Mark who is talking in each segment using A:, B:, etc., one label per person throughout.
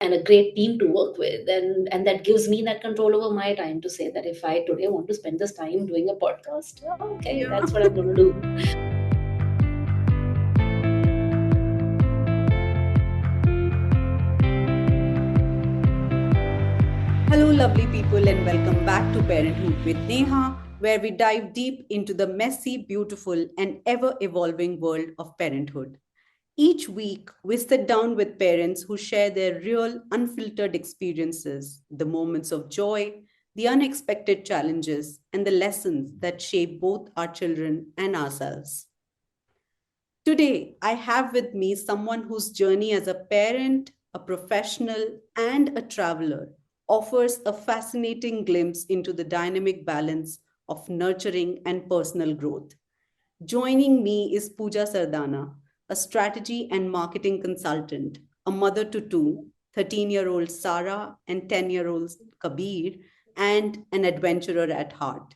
A: and a great team to work with, and that gives me that control over my time to say that if I today want to spend this time doing a podcast, okay,
B: Yeah.
A: that's what I'm going to do.
B: Hello, lovely people, and welcome back to Parenthood with Neha, where we dive deep into the messy, beautiful, and ever evolving world of parenthood. Each week, we sit down with parents who share their real, unfiltered experiences, the moments of joy, the unexpected challenges, and the lessons that shape both our children and ourselves. Today, I have with me someone whose journey as a parent, a professional, and a traveler offers a fascinating glimpse into the dynamic balance of nurturing and personal growth. Joining me is Pooja Sardana, a strategy and marketing consultant, a mother to two, 13-year-old Sarah and 10-year-old Kabir, and an adventurer at heart.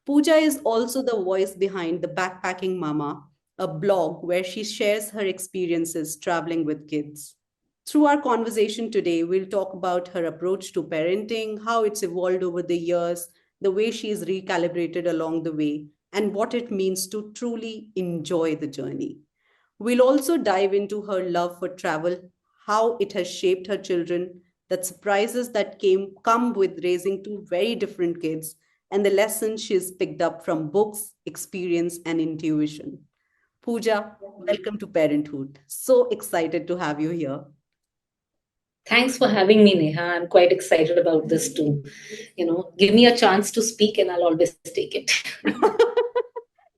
B: Pooja is also the voice behind The Backpacking Mama, a blog where she shares her experiences traveling with kids. Through our conversation today, we'll talk about her approach to parenting, how it's evolved over the years, the way she's recalibrated along the way, and what it means to truly enjoy the journey. We'll also dive into her love for travel, how it has shaped her children, the surprises that come with raising two very different kids, and the lessons she's picked up from books, experience, and intuition. Pooja, welcome to Parenthood. So excited to have you here.
A: Thanks for having me, Neha. I'm quite excited about this too. Give me a chance to speak and I'll always take it.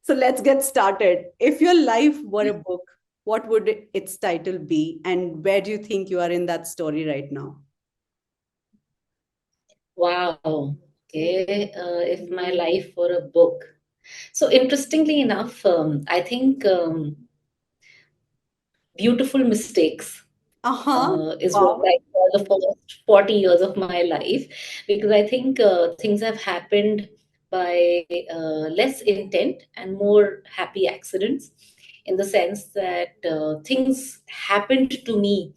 B: So let's get started. If your life were a book, what would its title be, and where do you think you are in that story right now?
A: Wow. Okay. If my life were a book. So interestingly enough, I think beautiful mistakes
B: Uh-huh.
A: is what
B: Wow.
A: I call the first 40 years of my life, because I think things have happened by less intent and more happy accidents, in the sense that things happened to me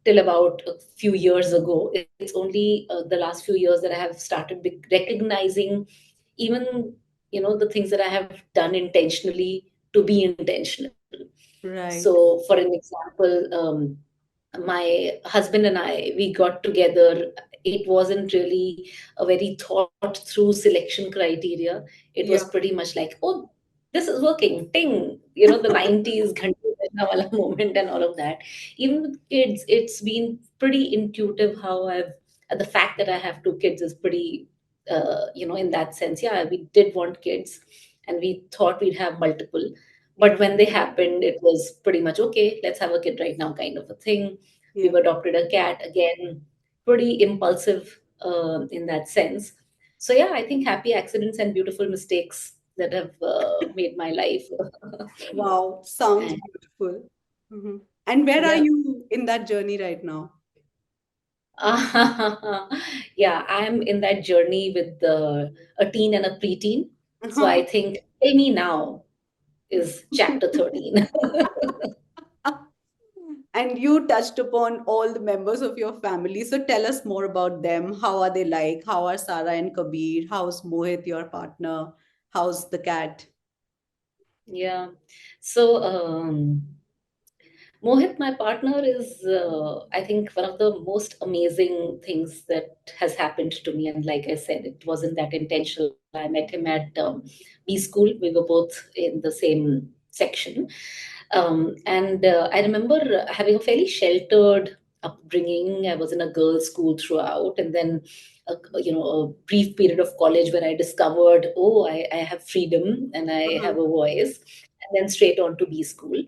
A: till about a few years ago. It's only the last few years that I have started recognizing even the things that I have done intentionally to be intentional.
B: Right.
A: So, for an example, my husband and I, we got together. It wasn't really a very thought through selection criteria. It was
B: Yeah.
A: pretty much like, oh, this is working, ting, the 90s ghanti wala moment and all of that. Even with kids, it's been pretty intuitive how the fact that I have two kids is pretty, in that sense, yeah, we did want kids and we thought we'd have multiple, but
B: Yeah.
A: when they happened, it was pretty much okay, let's have a kid right now, kind of a thing. We've
B: Yeah.
A: adopted a cat again, pretty impulsive in that sense. So, yeah, I think happy accidents and beautiful mistakes that have made my life.
B: Wow. Sounds
A: And
B: beautiful. Mhm. And where are
A: yeah.
B: you in that journey right now?
A: Yeah, I'm in that journey with a teen and a preteen. So I think Tell Me Now is chapter 13.
B: And you touched upon all the members of your family. So tell us more about them. How are they like? How are Sarah and Kabir? How's Mohit, your partner? How's the cat?
A: Yeah. So, Mohit, my partner, is, I think, one of the most amazing things that has happened to me. And like I said, it wasn't that intentional. I met him at B school. We were both in the same section. And I remember having a fairly sheltered upbringing. I was in a girls' school throughout. And then, a brief period of college where I discovered, oh, I have freedom and I
B: Uh-huh.
A: have a voice. And then straight on to B school.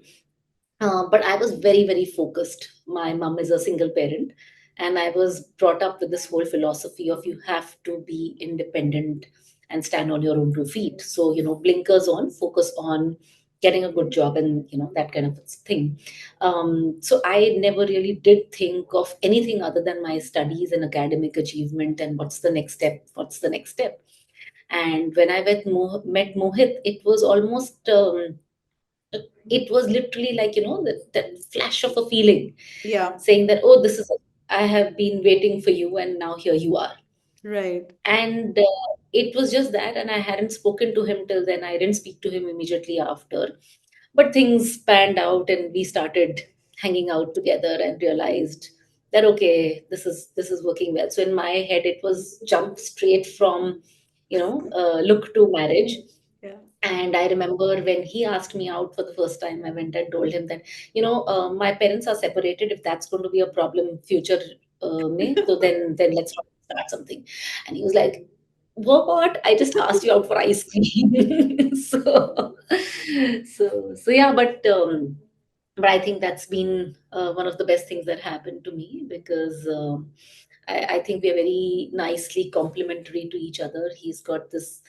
A: But I was very, very focused. My mom is a single parent, and I was brought up with this whole philosophy of you have to be independent and stand on your own two feet. So, blinkers on, focus on getting a good job and, that kind of thing. So I never really did think of anything other than my studies and academic achievement and what's the next step, what's the next step. And when I met Mohit, it was almost it was literally like that flash of a feeling
B: Yeah.
A: saying that, oh, this is it. I have been waiting for you, and now here you are.
B: Right.
A: And it was just that, and I hadn't spoken to him till then. I didn't speak to him immediately after, but things panned out, and we started hanging out together and realized that okay, this is working well. So in my head, it was jump straight from, look to marriage.
B: Yeah.
A: And I remember when he asked me out for the first time, I went and told him that, my parents are separated. If that's going to be a problem future, me, so then let's not start something. And he was like, what? I just asked you out for ice cream. So yeah, but I think that's been one of the best things that happened to me, because I think we are very nicely complementary to each other. He's got this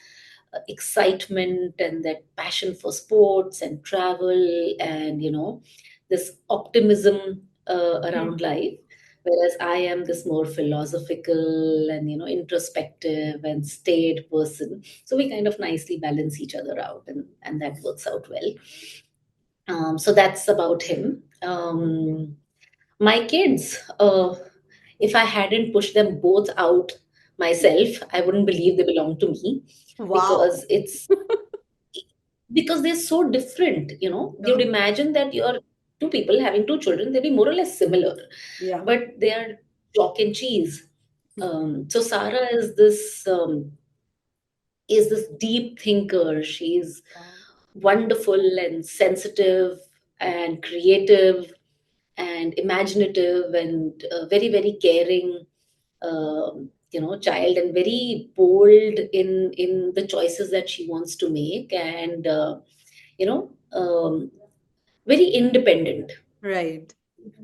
A: excitement and that passion for sports and travel, and this optimism around life, whereas I am this more philosophical and introspective and staid person. So we kind of nicely balance each other out, and that works out well. So that's about him. My kids, if I hadn't pushed them both out myself, I wouldn't believe they belong to me,
B: Wow.
A: because they're so different. You'd imagine that you're two people having two children, they'd be more or less similar,
B: Yeah.
A: but they are chalk and cheese. So Sarah is this deep thinker. She's
B: Wow.
A: wonderful and sensitive and creative and imaginative and very, very caring, child, and very bold in the choices that she wants to make, and you know very independent.
B: Right.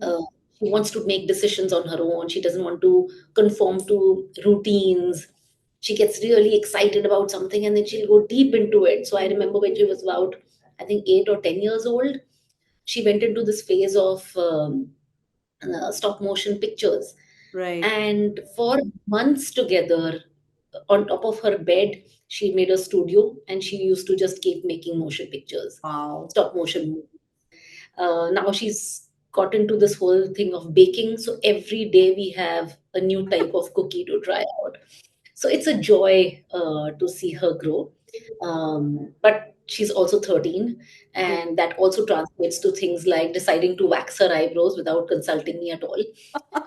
A: uh, she wants to make decisions on her own. She doesn't want to conform to routines. She gets really excited about something, and then she'll go deep into it. So I remember when she was about, I think, 8 or 10 years old, she went into this phase of stop motion pictures.
B: Right.
A: And for months together, on top of her bed, she made a studio, and she used to just keep making motion pictures,
B: Wow.
A: stop motion. Now she's got into this whole thing of baking. So every day we have a new type of cookie to try out. So it's a joy to see her grow. But she's also 13,
B: Yeah.
A: and that also translates to things like deciding to wax her eyebrows without consulting me at all.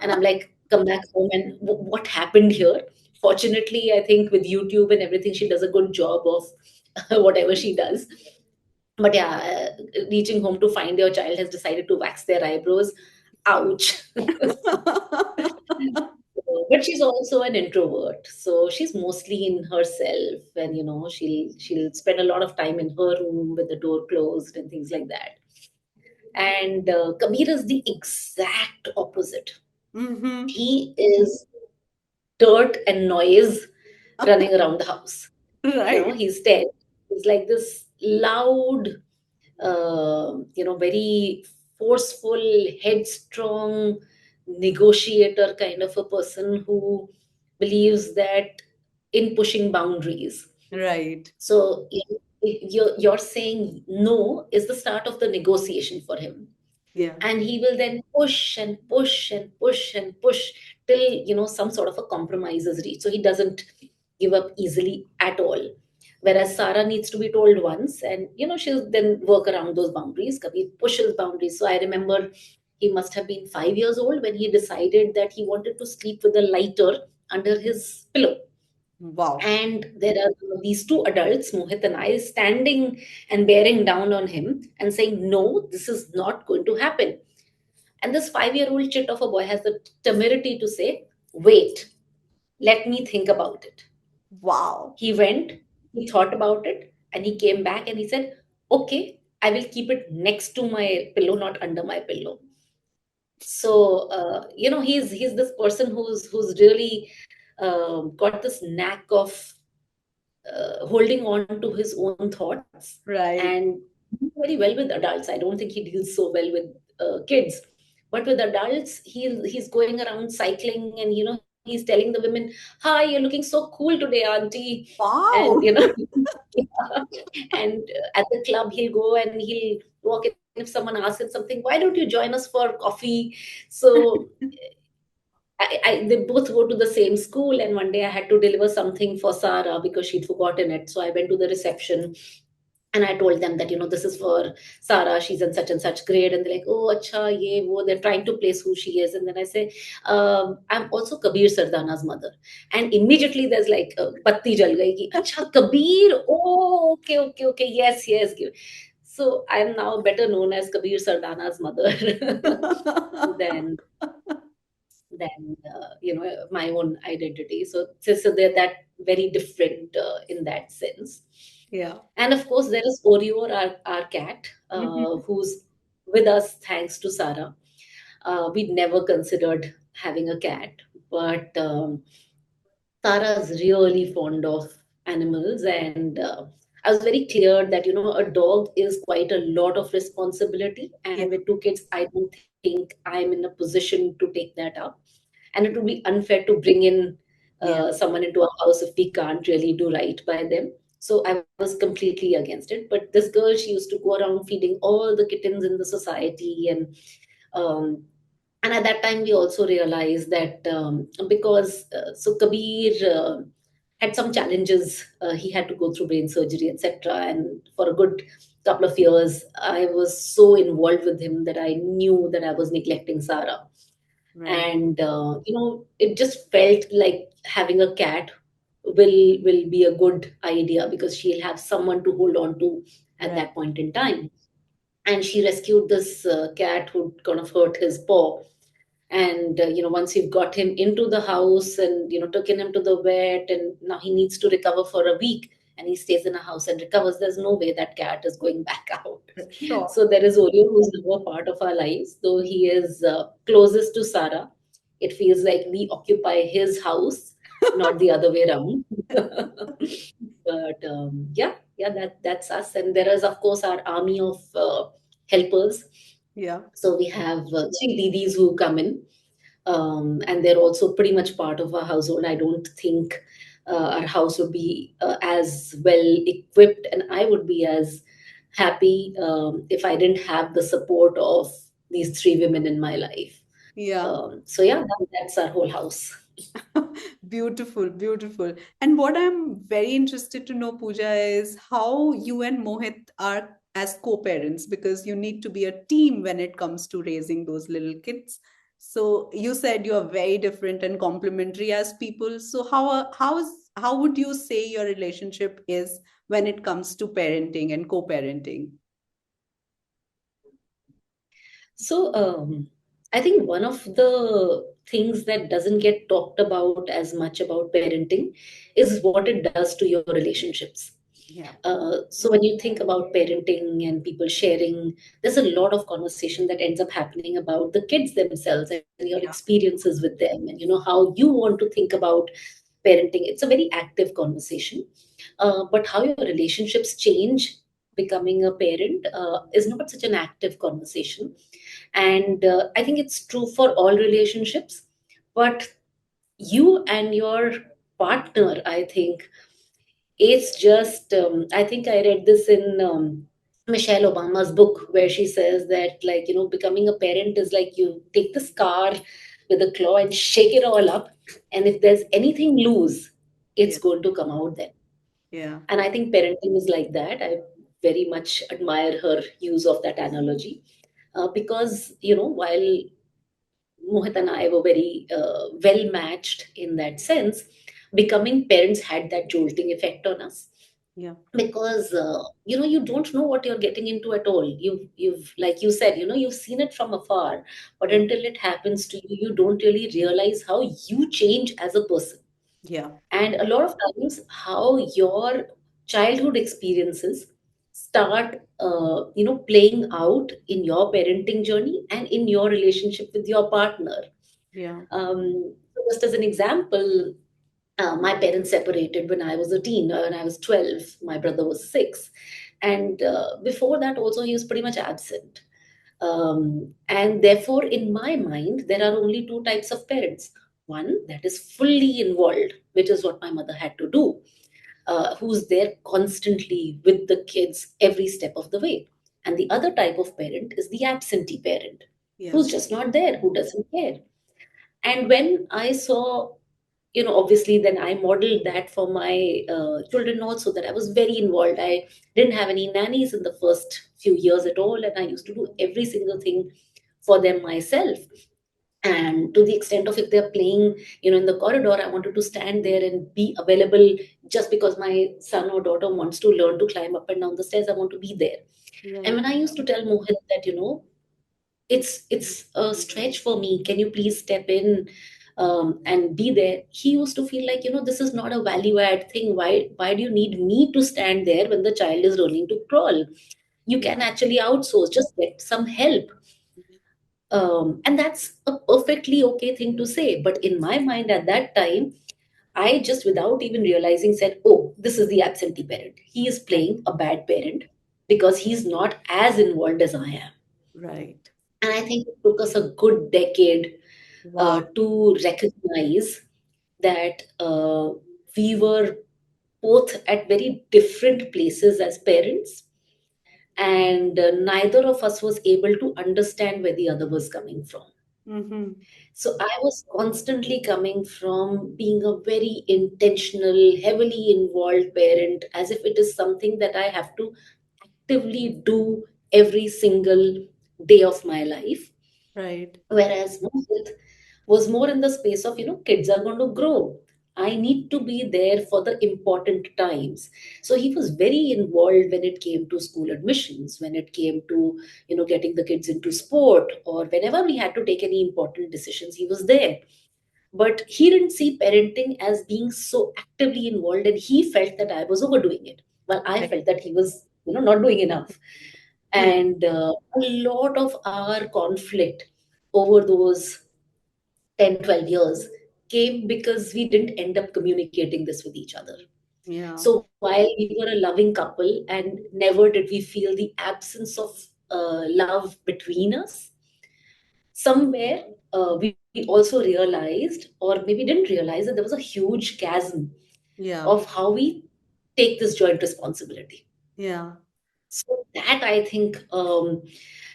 A: And I'm like, come back home, and what happened here? Fortunately, I think with YouTube and everything, she does a good job of whatever she does. But yeah, reaching home to find your child has decided to wax their eyebrows, ouch. But she's also an introvert, so she's mostly in herself, and she'll spend a lot of time in her room with the door closed and things like that. And Kabir is the exact opposite.
B: Mm-hmm.
A: He is dirt and noise running around the house.
B: Right.
A: He's like this loud, very forceful, headstrong negotiator kind of a person who believes that in pushing boundaries.
B: Right.
A: So you're saying no is the start of the negotiation for him,
B: Yeah.
A: and he will then push and push and push and push till some sort of a compromise is reached. So he doesn't give up easily at all, whereas Sarah needs to be told once, and she'll then work around those boundaries. Kabir pushes boundaries. So I remember he must have been 5 years old when he decided that he wanted to sleep with a lighter under his pillow.
B: Wow.
A: And there are these two adults, Mohit and I, standing and bearing down on him and saying, no, this is not going to happen. And this 5-year-old chit of a boy has the temerity to say, wait, let me think about it.
B: Wow.
A: He went, he thought about it, and he came back and he said, okay, I will keep it next to my pillow, not under my pillow. So he's this person who's really got this knack of holding on to his own thoughts,
B: Right.
A: and very well with adults. I don't think he deals so well with kids, but with adults, he's going around cycling, and he's telling the women, "Hi, you're looking so cool today, auntie," and
B: Wow.
A: yeah. And at the club, he'll go and he'll walk in. If someone asks him something, why don't you join us for coffee? So they both go to the same school, and one day I had to deliver something for Sarah because she'd forgotten it. So I went to the reception and I told them that, this is for Sarah. She's in such and such grade, and they're like, "Oh, acha, ye wo." They're trying to place who she is, and then I say, "I'm also Kabir Sardana's mother," and immediately there's like batti jal gayi ki, "Acha, Kabir. Oh, okay, okay, okay. Yes, yes." So I'm now better known as Kabir Sardana's mother than my own identity. So they're that very different in that sense.
B: Yeah.
A: And of course, there is Oreo, our cat,
B: Mhm.
A: who's with us thanks to Sarah. We'd never considered having a cat, but Tara's really fond of animals, and I was very clear that a dog is quite a lot of responsibility,
B: Yeah.
A: and with two kids, I don't think I'm in a position to take that up, and it would be unfair to bring in
B: Yeah.
A: someone into our house if we can't really do right by them. So I was completely against it. But this girl, she used to go around feeding all the kittens in the society, um, and at that time we also realized that because so Kabir had some challenges. He had to go through brain surgery, etc., and for a good couple of years I was so involved with him that I knew that I was neglecting Sarah.
B: Right.
A: And it just felt like having a cat will be a good idea because she'll have someone to hold on to at
B: Right.
A: that point in time. And she rescued this cat who'd kind of hurt his paw. And once you've got him into the house and taken him to the vet, and now he needs to recover for a week, and he stays in a house and recovers, there's no way that cat is going back out.
B: Sure.
A: So there is Oreo, who's now a part of our lives, though he is closest to Sarah. It feels like we occupy his house, not the other way around. But yeah, that's us. And there is, of course, our army of helpers.
B: Yeah.
A: So we have three didis who come in, and they're also pretty much part of our household. I don't think our house would be as well equipped, and I would be as happy if I didn't have the support of these three women in my life.
B: Yeah.
A: So yeah, that's our whole house.
B: Beautiful, beautiful. And what I'm very interested to know, Pooja, is how you and Mohit are as co-parents, because you need to be a team when it comes to raising those little kids. So you said you are very different and complementary as people. So how would you say your relationship is when it comes to parenting and co-parenting?
A: So I think one of the things that doesn't get talked about as much about parenting is what it does to your relationships.
B: Yeah.
A: So when you think about parenting and people sharing, there's a lot of conversation that ends up happening about the kids themselves and your
B: Yeah.
A: experiences with them, and how you want to think about parenting. It's a very active conversation. But how your relationships change becoming a parent is not such an active conversation. And I think it's true for all relationships. But you and your partner, I think, it's just, I think I read this in Michelle Obama's book where she says that, like, becoming a parent is like you take this car with a claw and shake it all up. And if there's anything loose,
B: Yeah.
A: it's going to come out then.
B: Yeah.
A: And I think parenting is like that. I very much admire her use of that analogy because, while Mohit and I were very well matched in that sense, becoming parents had that jolting effect on us
B: Yeah.
A: because you don't know what you're getting into at all. You've like you said, you've seen it from afar, but
B: Yeah.
A: until it happens to you, you don't really realize how you change as a person.
B: Yeah.
A: And a lot of times how your childhood experiences start playing out in your parenting journey and in your relationship with your partner.
B: Yeah.
A: So just as an example, my parents separated when I was a teen, when I was 12. My brother was 6. And before that, also, he was pretty much absent. And therefore, in my mind, there are only two types of parents. One that is fully involved, which is what my mother had to do, who's there constantly with the kids every step of the way. And the other type of parent is the absentee parent,
B: Yeah.
A: who's just not there, who doesn't care. And when I saw, obviously, then I modeled that for my children also, that I was very involved. I didn't have any nannies in the first few years at all, and I used to do every single thing for them myself. And to the extent of, if they're playing, in the corridor, I wanted to stand there and be available. Just because my son or daughter wants to learn to climb up and down the stairs, I want to be there. And
B: Right.
A: when I used to tell Mohit that, it's a stretch for me, can you please step in, and be there, he used to feel like, this is not a value add thing. Why do you need me to stand there when the child is learning to crawl? You can
B: Yeah.
A: actually outsource, just get some help. And that's a perfectly okay thing to say, but in my mind at that time, I just, without even realizing, said, oh, this is the absentee parent, he is
B: Right.
A: playing a bad parent because he's not as involved as I am.
B: Right.
A: And I think it took us a good decade
B: Wow.
A: to recognize that we were both at very different places as parents, and neither of us was able to understand where the other was coming from.
B: Mm-hmm.
A: So I was constantly coming from being a very intentional, heavily involved parent, as if it is something that I have to actively do every single day of my life.
B: Right.
A: Whereas Mohit was more in the space of, kids are going to grow. I need to be there for the important times. So he was very involved when it came to school admissions, when it came to, getting the kids into sport, or whenever we had to take any important decisions, he was there. But he didn't see parenting as being so actively involved, and he felt that I was overdoing it. Well, I
B: Right.
A: felt that he was, not doing enough.
B: Yeah.
A: And a lot of our conflict over those 10, 12 years came because we didn't end up communicating this with each other.
B: Yeah.
A: So while we were a loving couple and never did we feel the absence of love between us, somewhere we also realized, or maybe didn't realize, that there was a huge chasm
B: Yeah.
A: of how we take this joint responsibility.
B: Yeah.
A: So that, I think,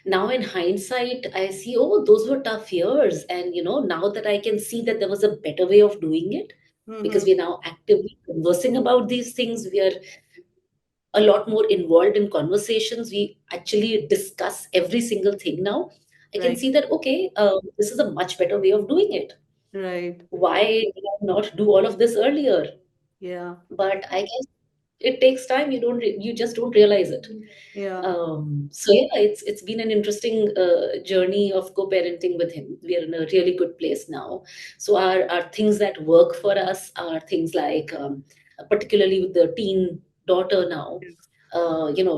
A: now in hindsight, I see, oh, those were tough years. And, now that I can see that there was a better way of doing it, because
B: Mm-hmm.
A: we're now actively conversing about these things, we are a lot more involved in conversations. We actually discuss every single thing now. I can
B: Right.
A: see that, okay, this is a much better way of doing it.
B: Right.
A: Why did I not do all of this earlier?
B: Yeah.
A: But I guess it takes time. You just don't realize it.
B: Yeah.
A: So yeah, it's been an interesting journey of co-parenting with him. We are in a really good place now. So our things that work for us are things like, particularly with the teen daughter now,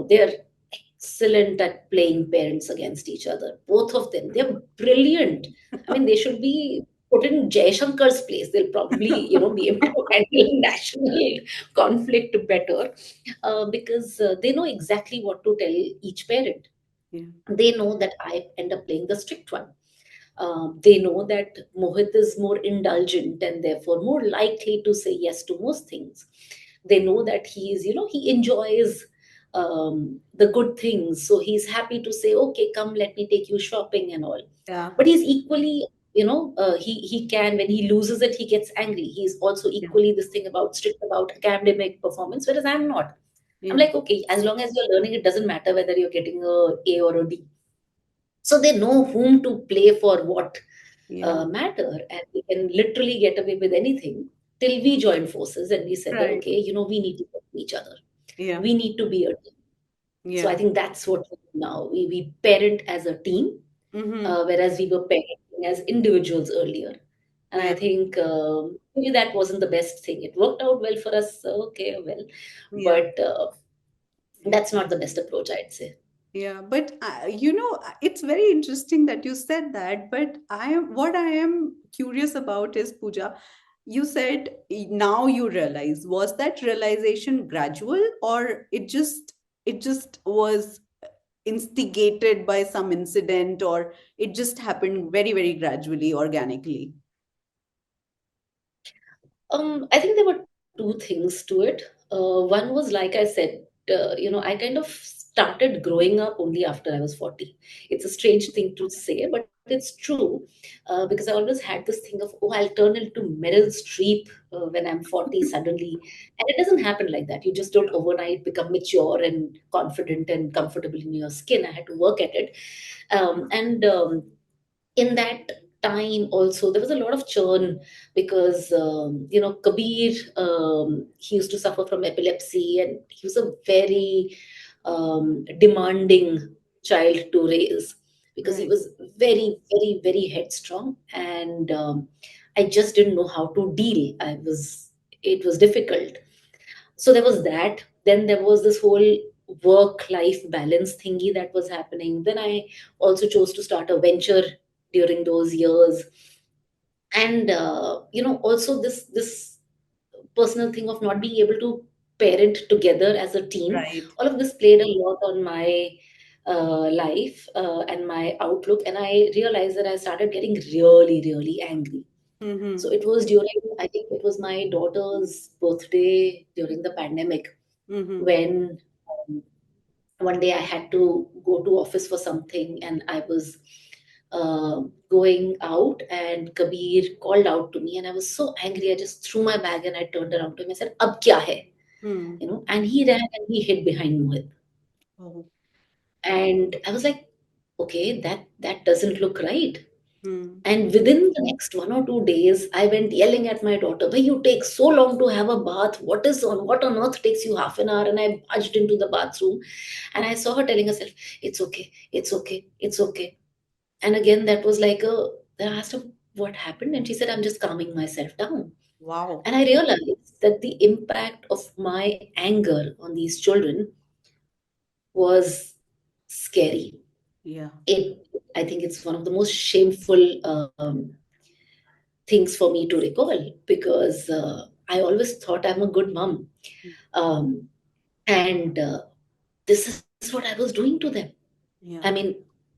A: they're excellent at playing parents against each other. Both of them, they're brilliant. I mean, they should be put in Jayashankar's place. They'll probably, be able to handle national conflict better, because they know exactly what to tell each parent.
B: Yeah.
A: They know that I end up playing the strict one. They know that Mohit is more indulgent and therefore more likely to say yes to most things. They know that he enjoys the good things. So he's happy to say, okay, come, let me take you shopping and all.
B: Yeah.
A: But he's equally, he can, when he loses it, he gets angry. He's also
B: Yeah.
A: equally this thing about strict about academic performance, whereas I'm not. I'm
B: Yeah.
A: like, okay, as long as you're learning, it doesn't matter whether you're getting a or a D. So they know whom to play for what
B: Yeah.
A: matter, and we can literally get away with anything till we joined forces and we said that,
B: Right.
A: okay, we need to help each other.
B: Yeah.
A: We need to be a team. So I
B: Yeah.
A: think that's what we do now. We parent as a team,
B: Mm-hmm.
A: whereas we were parenting as individuals earlier. And I
B: Yeah.
A: think maybe that wasn't the best thing. It worked out well for us, okay, well,
B: Yeah.
A: but that's not the best approach, I'd say.
B: Yeah, but it's very interesting that you said that. But what I am curious about is, Pooja, you said now you realize. Was that realization gradual, or it just was instigated by some incident, or it just happened very, very gradually, organically?
A: I think there were two things to it. One was, like I said, I kind of started growing up only after I was 40. It's a strange thing to say, but but it's true, because I always had this thing of, oh, I'll turn into Meryl Streep when I'm 40 suddenly. And it doesn't happen like that. You just don't overnight become mature and confident and comfortable in your skin. I had to work at it. And In that time also there was a lot of churn, because Kabir, he used to suffer from epilepsy, and he was a very demanding child to raise, because he
B: Right.
A: was very, very, very headstrong. And I just didn't know how to deal. It was difficult. So there was that. Then there was this whole work life balance thingy that was happening. Then I also chose to start a venture during those years. And also this personal thing of not being able to parent together as a team,
B: Right.
A: all of this played a lot on my life and my outlook. And I realized that I started getting really, really angry. So
B: Mm-hmm.
A: it was during, I think it was my daughter's birthday during the pandemic,
B: Mm-hmm.
A: when um, one day I had to go to office for something, and I was uh, going out, and Kabir called out to me, and I was so angry. I just threw my bag and I turned around to him. I said, "Ab kya hai?"
B: Hmm.
A: And he ran and he hid behind Mohit.
B: Oh.
A: And I was like, okay, that doesn't look right.
B: Hmm.
A: And within the next 1 or 2 days, I went yelling at my daughter, "But you take so long to have a bath. What on earth takes you half an hour?" And I barged into the bathroom, and I saw her telling herself, "It's okay, it's okay, it's okay." And again, that was like a. Then I asked her what happened, and she said, "I'm just calming myself down."
B: Wow.
A: And I realized that the impact of my anger on these children was scary.
B: Yeah.
A: It, I think it's one of the most shameful things for me to recall, because I always thought I'm a good mom. Um, and This is what I was doing to them. I
B: Yeah.
A: mean,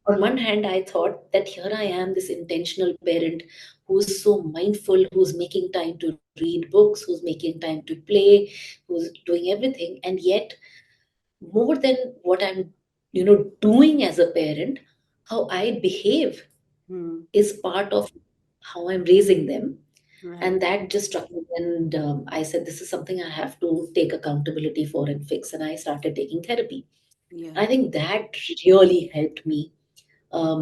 A: on one hand, I thought that here I am, this intentional parent who's so mindful, who's making time to read books, who's making time to play, who's doing everything. And yet, more than what I'm, doing as a parent, how I behave
B: Hmm.
A: is part of how I'm raising them.
B: Right.
A: And that just struck me. And I said, this is something I have to take accountability for and fix. And I started taking therapy.
B: Yeah.
A: I think that really helped me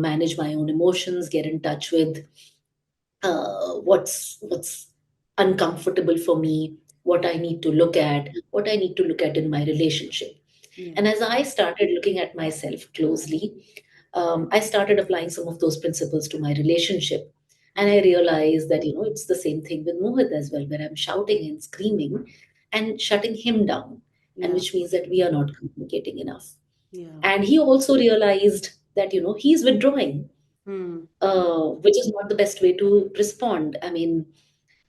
A: manage my own emotions, get in touch with what's uncomfortable for me, what I need to look at, what I need to look at in my relationship.
B: Yeah.
A: And as I started looking at myself closely, I started applying some of those principles to my relationship. And
B: Yeah.
A: I realized that, it's the same thing with Mohit as well, where I'm shouting and screaming and shutting him down, and
B: Yeah.
A: which means that we are not communicating enough.
B: Yeah.
A: And he also realized that, he's withdrawing,
B: Hmm.
A: which is not the best way to respond. I mean,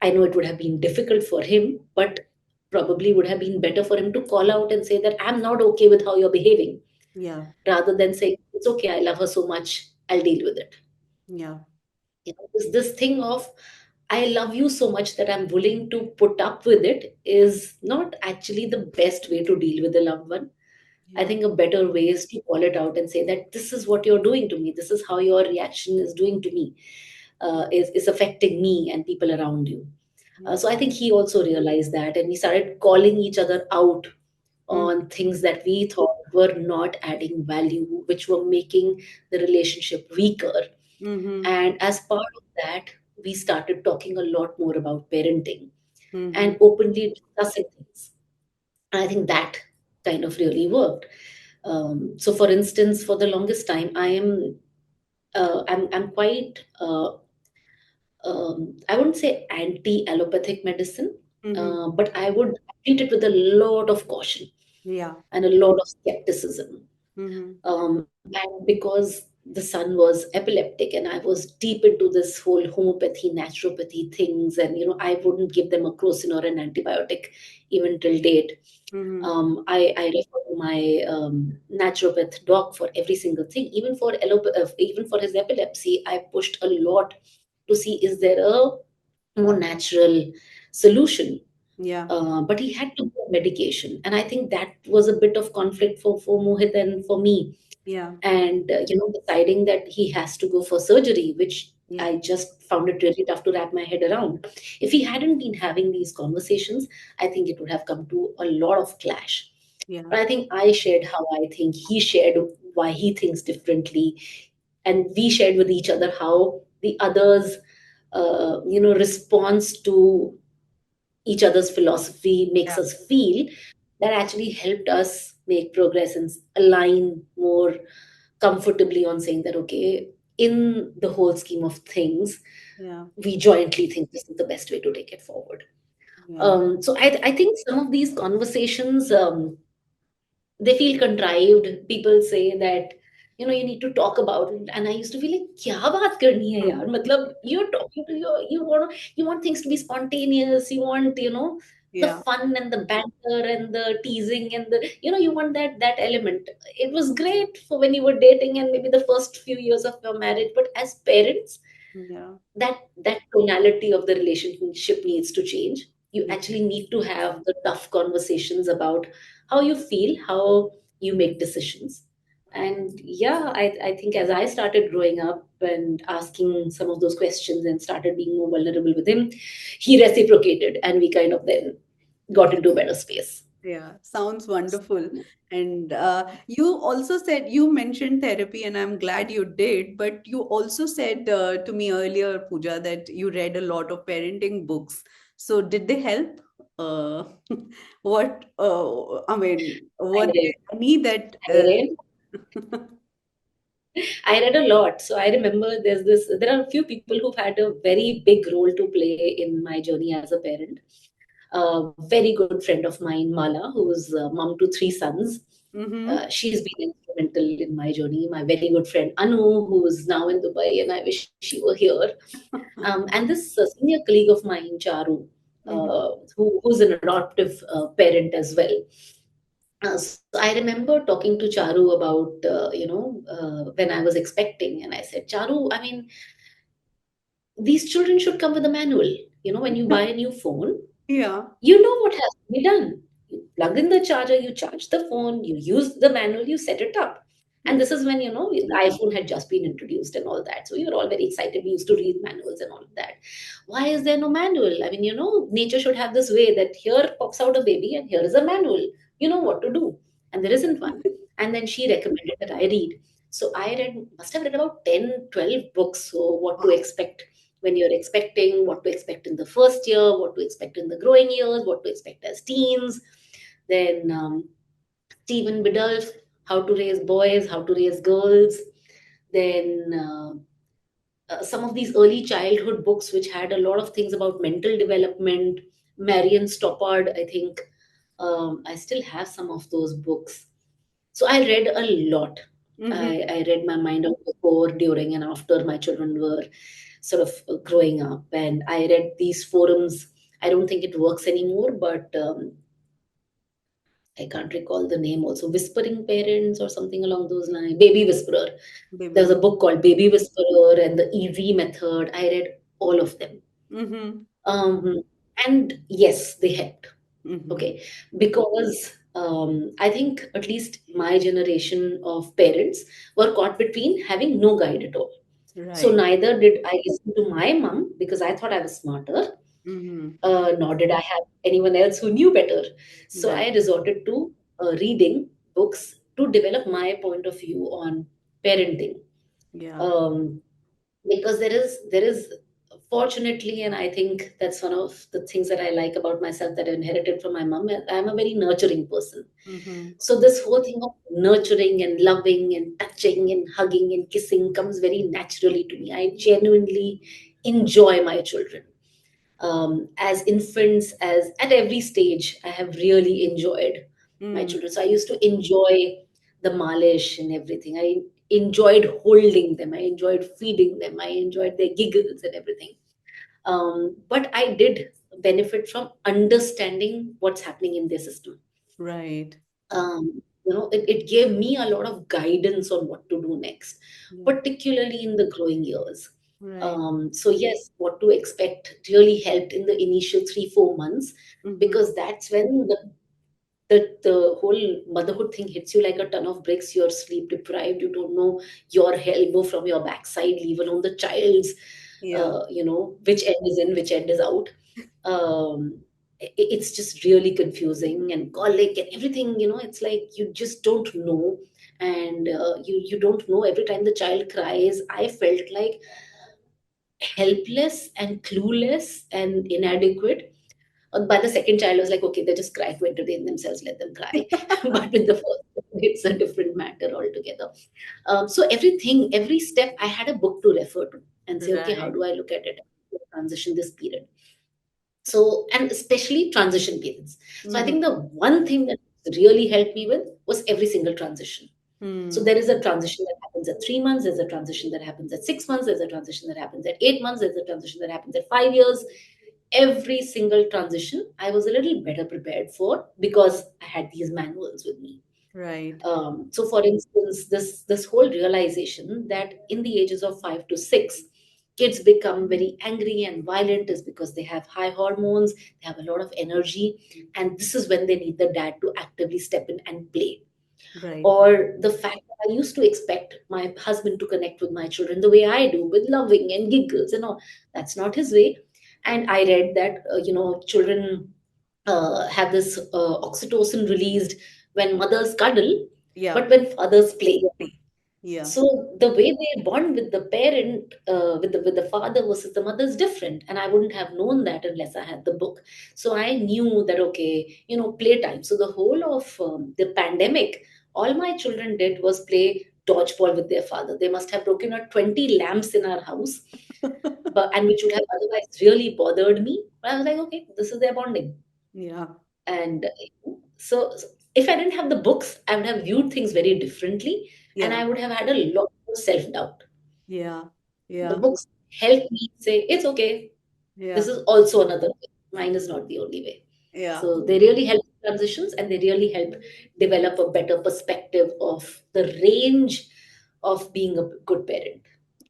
A: I know it would have been difficult for him, but probably would have been better for him to call out and say that I'm not okay with how you're behaving,
B: Yeah.
A: rather than saying, it's okay, I love her so much, I'll deal with it.
B: Yeah.
A: This thing of, I love you so much that I'm willing to put up with it, is not actually the best way to deal with a loved one. I
B: Yeah.
A: think a better way is to call it out and say that this is what you're doing to me. This is how your reaction is doing to me, is affecting me and people around you.
B: Yeah.
A: So I think he also realized that, and we started calling each other out
B: Hmm.
A: on things that we thought were not adding value, which were making the relationship weaker.
B: Mm-hmm.
A: And as part of that, we started talking a lot more about parenting
B: Mm-hmm.
A: and openly discussing things. And I think that kind of really worked. So, for instance, for the longest time, I'm quite I wouldn't say anti-allopathic medicine,
B: Mm-hmm.
A: but I would treat it with a lot of caution
B: Yeah.
A: and a lot of skepticism.
B: Mm-hmm.
A: And because the son was epileptic, and I was deep into this whole homeopathy, naturopathy things, and I wouldn't give them a crocin or an antibiotic even till date.
B: Mm-hmm.
A: I refer to my naturopath doc for every single thing. Even for his epilepsy, I pushed a lot to see, is there a more natural solution.
B: Yeah.
A: But he had to go on medication, and I think that was a bit of conflict for Mohit and for me.
B: Yeah.
A: And deciding that he has to go for surgery, which
B: Yeah.
A: I just found it really tough to wrap my head around. If he hadn't been having these conversations, I think it would have come to a lot of clash.
B: Yeah.
A: But I think I shared how I think, he shared why he thinks differently, and we shared with each other how the others response to each other's philosophy makes
B: Yeah.
A: us feel. That actually helped us make progress and align more comfortably on saying that, okay, in the whole scheme of things,
B: Yeah.
A: we jointly think this is the best way to take it forward.
B: Yeah.
A: So I think some of these conversations, they feel contrived. People say that, you need to talk about it, and I used to feel like, kya baat karni hai yaar, matlab you're talking to your, you want things to be spontaneous, you want, the
B: Yeah.
A: fun and the banter and the teasing and the, you want that element. It was great for when you were dating and maybe the first few years of your marriage, but as parents,
B: Yeah.
A: that tonality of the relationship needs to change. You
B: Yeah.
A: actually need to have the tough conversations about how you feel, how you make decisions. And yeah, I think as I started growing up and asking some of those questions and started being more vulnerable with him, he reciprocated, and we kind of then got into a better space.
B: Yeah, sounds wonderful. And you also said, you mentioned therapy, and I'm glad you did. But you also said to me earlier, Pooja, that you read a lot of parenting books. So did they help? Uh, I mean,
A: I
B: were
A: read,
B: there any that?
A: I read, I read a lot. So I remember there are a few people who've had a very big role to play in my journey as a parent. A very good friend of mine, Mala, who's mom to three sons.
B: Mm-hmm.
A: She's been instrumental in my journey. My very good friend Anu, who's now in Dubai, and I wish she were here. And this senior colleague of mine, Charu,
B: Mm-hmm.
A: who's an adoptive parent as well. So I remember talking to Charu about, when I was expecting, and I said, Charu, I mean, these children should come with a manual. When you buy a new phone,
B: Yeah.
A: you know what has to be done. You plug in the charger, you charge the phone, you use the manual, you set it up. And this is when, the iPhone had just been introduced and all that. So we were all very excited. We used to read manuals and all of that. Why is there no manual? I mean, nature should have this way that here pops out a baby and here is a manual. You know what to do. And there isn't one. And then she recommended that I read. So must have read about 10, 12 books. So what to expect when you're expecting, what to expect in the first year, what to expect in the growing years, what to expect as teens. Then Stephen Biddulph, How to Raise Boys, How to Raise Girls. Then some of these early childhood books, which had a lot of things about mental development. Marion Stoppard, I think. I still have some of those books. So I read a lot.
B: Mm-hmm.
A: I read my mind out before, during, and after my children were sort of growing up. And I read these forums. I don't think it works anymore, but I can't recall the name also. Whispering Parents or something along those lines. Baby Whisperer. There's
B: Baby.
A: a book called Baby Whisperer and the EV Method. I read all of them.
B: Mm-hmm.
A: Um, and yes, they helped.
B: Mm-hmm.
A: Okay, because I think at least my generation of parents were caught between having no guide at all. So
B: Right.
A: neither did I listen to my mom because I thought I was smarter,
B: Mm-hmm.
A: nor did I have anyone else who knew better. So
B: Right.
A: I resorted to reading books to develop my point of view on parenting.
B: Yeah.
A: Um, because there is fortunately, and I think that's one of the things that I like about myself that I inherited from my mom. I'm a very nurturing person.
B: Mm-hmm.
A: So this whole thing of nurturing and loving and touching and hugging and kissing comes very naturally to me. I genuinely enjoy my children. As infants, as at every stage, I have really enjoyed my
B: Mm.
A: children. So I used to enjoy the malish and everything. I enjoyed holding them. I enjoyed feeding them. I enjoyed their giggles and everything. But I did benefit from understanding what's happening in their system.
B: Right.
A: It gave me a lot of guidance on what to do next,
B: Yeah.
A: particularly in the growing years.
B: Right.
A: So yes, what to expect really helped in the initial 3 4 months,
B: Mm-hmm.
A: because that's when the whole motherhood thing hits you like a ton of bricks. You're sleep deprived, you don't know your elbow from your backside, leave alone the child's,
B: Yeah.
A: which end is in, which end is out. It's just really confusing, and colic and everything, it's like you just don't know. And you don't know. Every time the child cries, I felt like helpless and clueless and inadequate. By the second child, I was like, okay, they just cry to entertain themselves, let them cry. But with the first, it's a different matter altogether. So everything, every step, I had a book to refer to and say, okay, how
B: Right.
A: do I look at it? Transition this period. So, and especially transition periods. So I
B: Mm-hmm.
A: think the one thing that really helped me with was every single transition. So
B: Hmm.
A: there is a transition that happens at 3 months, there's a transition that happens at 6 months, there's a transition that happens at 8 months, there's a transition that happens at 5 years. Every single transition, I was a little better prepared for because I had these manuals with me.
B: Right.
A: So, for instance, this whole realization that in the ages of 5 to 6, kids become very angry and violent is because they have high hormones, they have a lot of energy, and this is when they need the dad to actively step in and play.
B: Right.
A: Or the fact that I used to expect my husband to connect with my children the way I do, with loving and giggles and all. That's not his way. And I read that children have this oxytocin released when mothers cuddle,
B: Yeah.
A: but when fathers play.
B: Yeah.
A: So the way they bond with the parent, with the father versus the mother is different, and I wouldn't have known that unless I had the book. So I knew that, okay, playtime. So the whole of the pandemic, all my children did was play dodgeball with their father. They must have broken out 20 lamps in our house, but and which would have otherwise really bothered me. But I was like, okay, this is their bonding.
B: Yeah.
A: And so if I didn't have the books, I would have viewed things very differently, and
B: Yeah.
A: I would have had a lot more self-doubt.
B: Yeah.
A: The
B: Yeah.
A: books help me say, it's okay, this
B: Yeah.
A: is also another way. Mine is not the only way.
B: Yeah.
A: So they really help transitions, and they really help develop a better perspective of the range of being a good parent.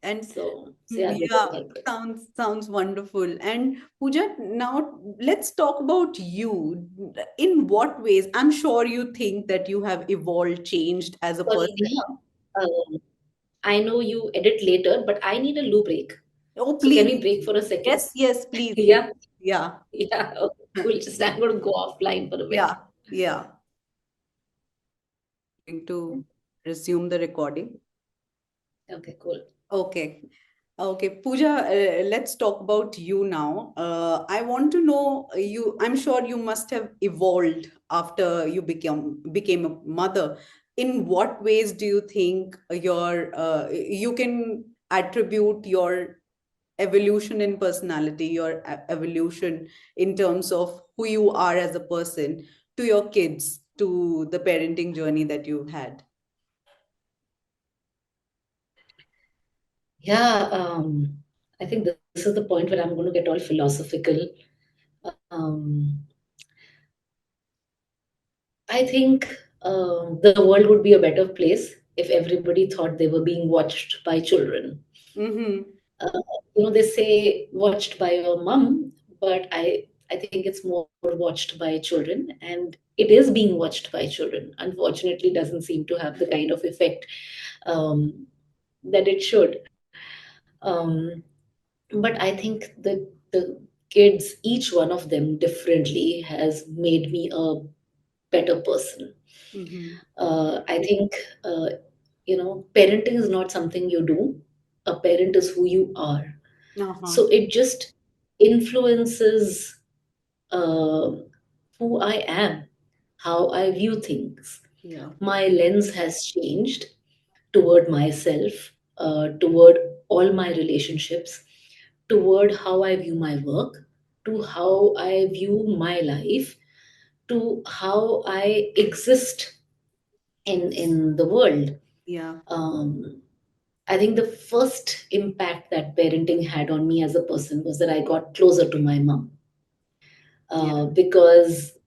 B: And
A: So yeah, they
B: yeah,
A: really helped.
B: sounds wonderful. And Pooja, now let's talk about you. In what ways? I'm sure you think that you have evolved, changed as a
A: Sorry,
B: person.
A: Neha. I know you edit later, but I need a loo break.
B: Oh,
A: So can
B: please.
A: we break for a second?
B: Yes, yes, please, please.
A: Yeah,
B: Yeah.
A: yeah. Okay, cool. Just I'm going to go offline for a bit.
B: Yeah. Yeah. Going to resume the recording.
A: Okay, cool.
B: Okay. Okay, Pooja, let's talk about you now. I want to know you. I'm sure you must have evolved after you became a mother. In what ways do you think you can attribute your evolution in personality, your evolution in terms of who you are as a person, to your kids, to the parenting journey that you've had?
A: Yeah, I think this is the point where I'm going to get all philosophical. Um, I think the world would be a better place if everybody thought they were being watched by children.
B: Mm-hmm.
A: Uh, they say watched by your mom, but I think it's more watched by children, and it is being watched by children. Unfortunately, doesn't seem to have the kind of effect um, that it should. But I think that the kids, each one of them differently, has made me a better person.
B: Mm-hmm.
A: I think, parenting is not something you do. A parent is who you are.
B: Uh-huh.
A: So it just influences uh, who I am, how I view things.
B: Yeah.
A: My lens has changed toward myself, toward all my relationships, toward how I view my work, to how I view my life, to how I exist in the world.
B: Yeah.
A: Um, I think the first impact that parenting had on me as a person was that I got closer to my mom,
B: Yeah.
A: because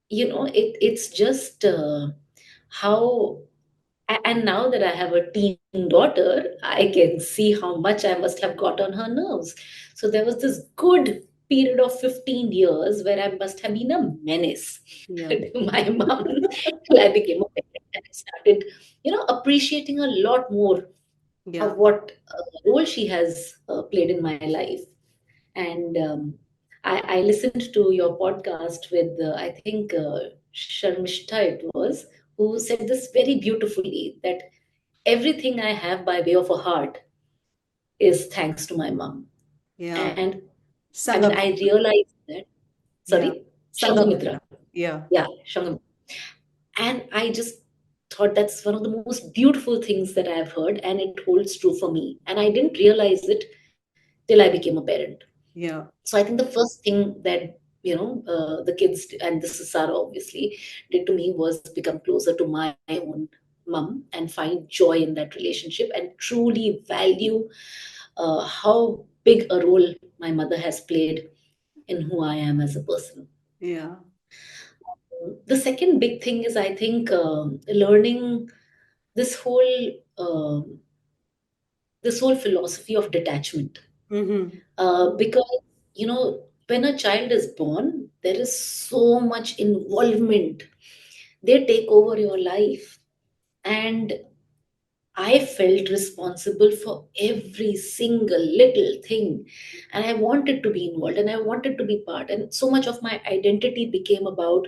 A: it's just how And now that I have a teen daughter, I can see how much I must have got on her nerves. So there was this good period of 15 years where I must have been a menace
B: Yeah.
A: to my mom till I became a parent, and I started, appreciating a lot more of
B: Yeah.
A: what role she has played in my life. And I listened to your podcast with, I think, Sharmishta it was, who said this very beautifully, that everything I have by way of a heart is thanks to my mom.
B: Yeah.
A: And I mean, I
B: Sangamitra.
A: realized that,
B: Yeah.
A: sorry, Shangamitra.
B: Sangamitra. Yeah.
A: Yeah, Shangamitra. And I just thought that's one of the most beautiful things that I've heard, and it holds true for me. And I didn't realize it till I became a parent.
B: Yeah.
A: So I think the first thing that the kids, and this is Sarah obviously, did to me was become closer to my own mom and find joy in that relationship and truly value how big a role my mother has played in who I am as a person.
B: Yeah.
A: The second big thing is, I think, learning this whole this whole philosophy of detachment.
B: Mm-hmm.
A: Because when a child is born, there is so much involvement. They take over your life, and I felt responsible for every single little thing, and I wanted to be involved, and I wanted to be part, and so much of my identity became about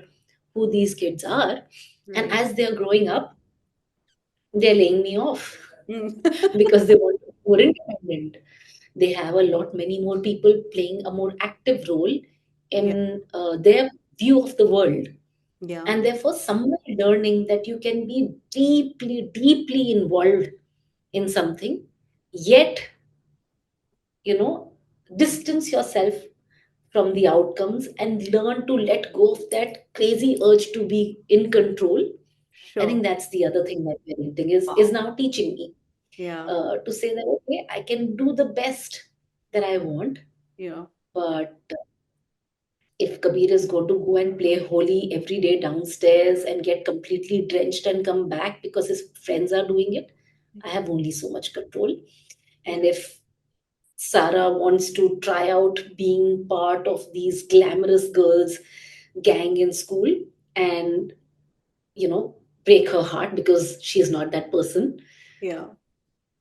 A: who these kids are. And
B: Right.
A: as they are growing up, they're laying me off
B: Mm.
A: because they want to be more independent. They have a lot many more people playing a more active role
B: Yeah.
A: in their view of the world,
B: Yeah.
A: and therefore somewhere learning that you can be deeply involved in something, yet you know distance yourself from the outcomes and learn to let go of that crazy urge to be in control. I
B: Sure.
A: think that's the other thing that parenting is now teaching me,
B: Yeah.
A: to say that okay, I can do the best that I want,
B: Yeah.
A: but if Kabir is going to go and play holy every day downstairs and get completely drenched and come back because his friends are doing it, I have only so much control.
B: Yeah.
A: And if Sarah wants to try out being part of these glamorous girls gang in school and, you know, break her heart because she is not that person,
B: Yeah.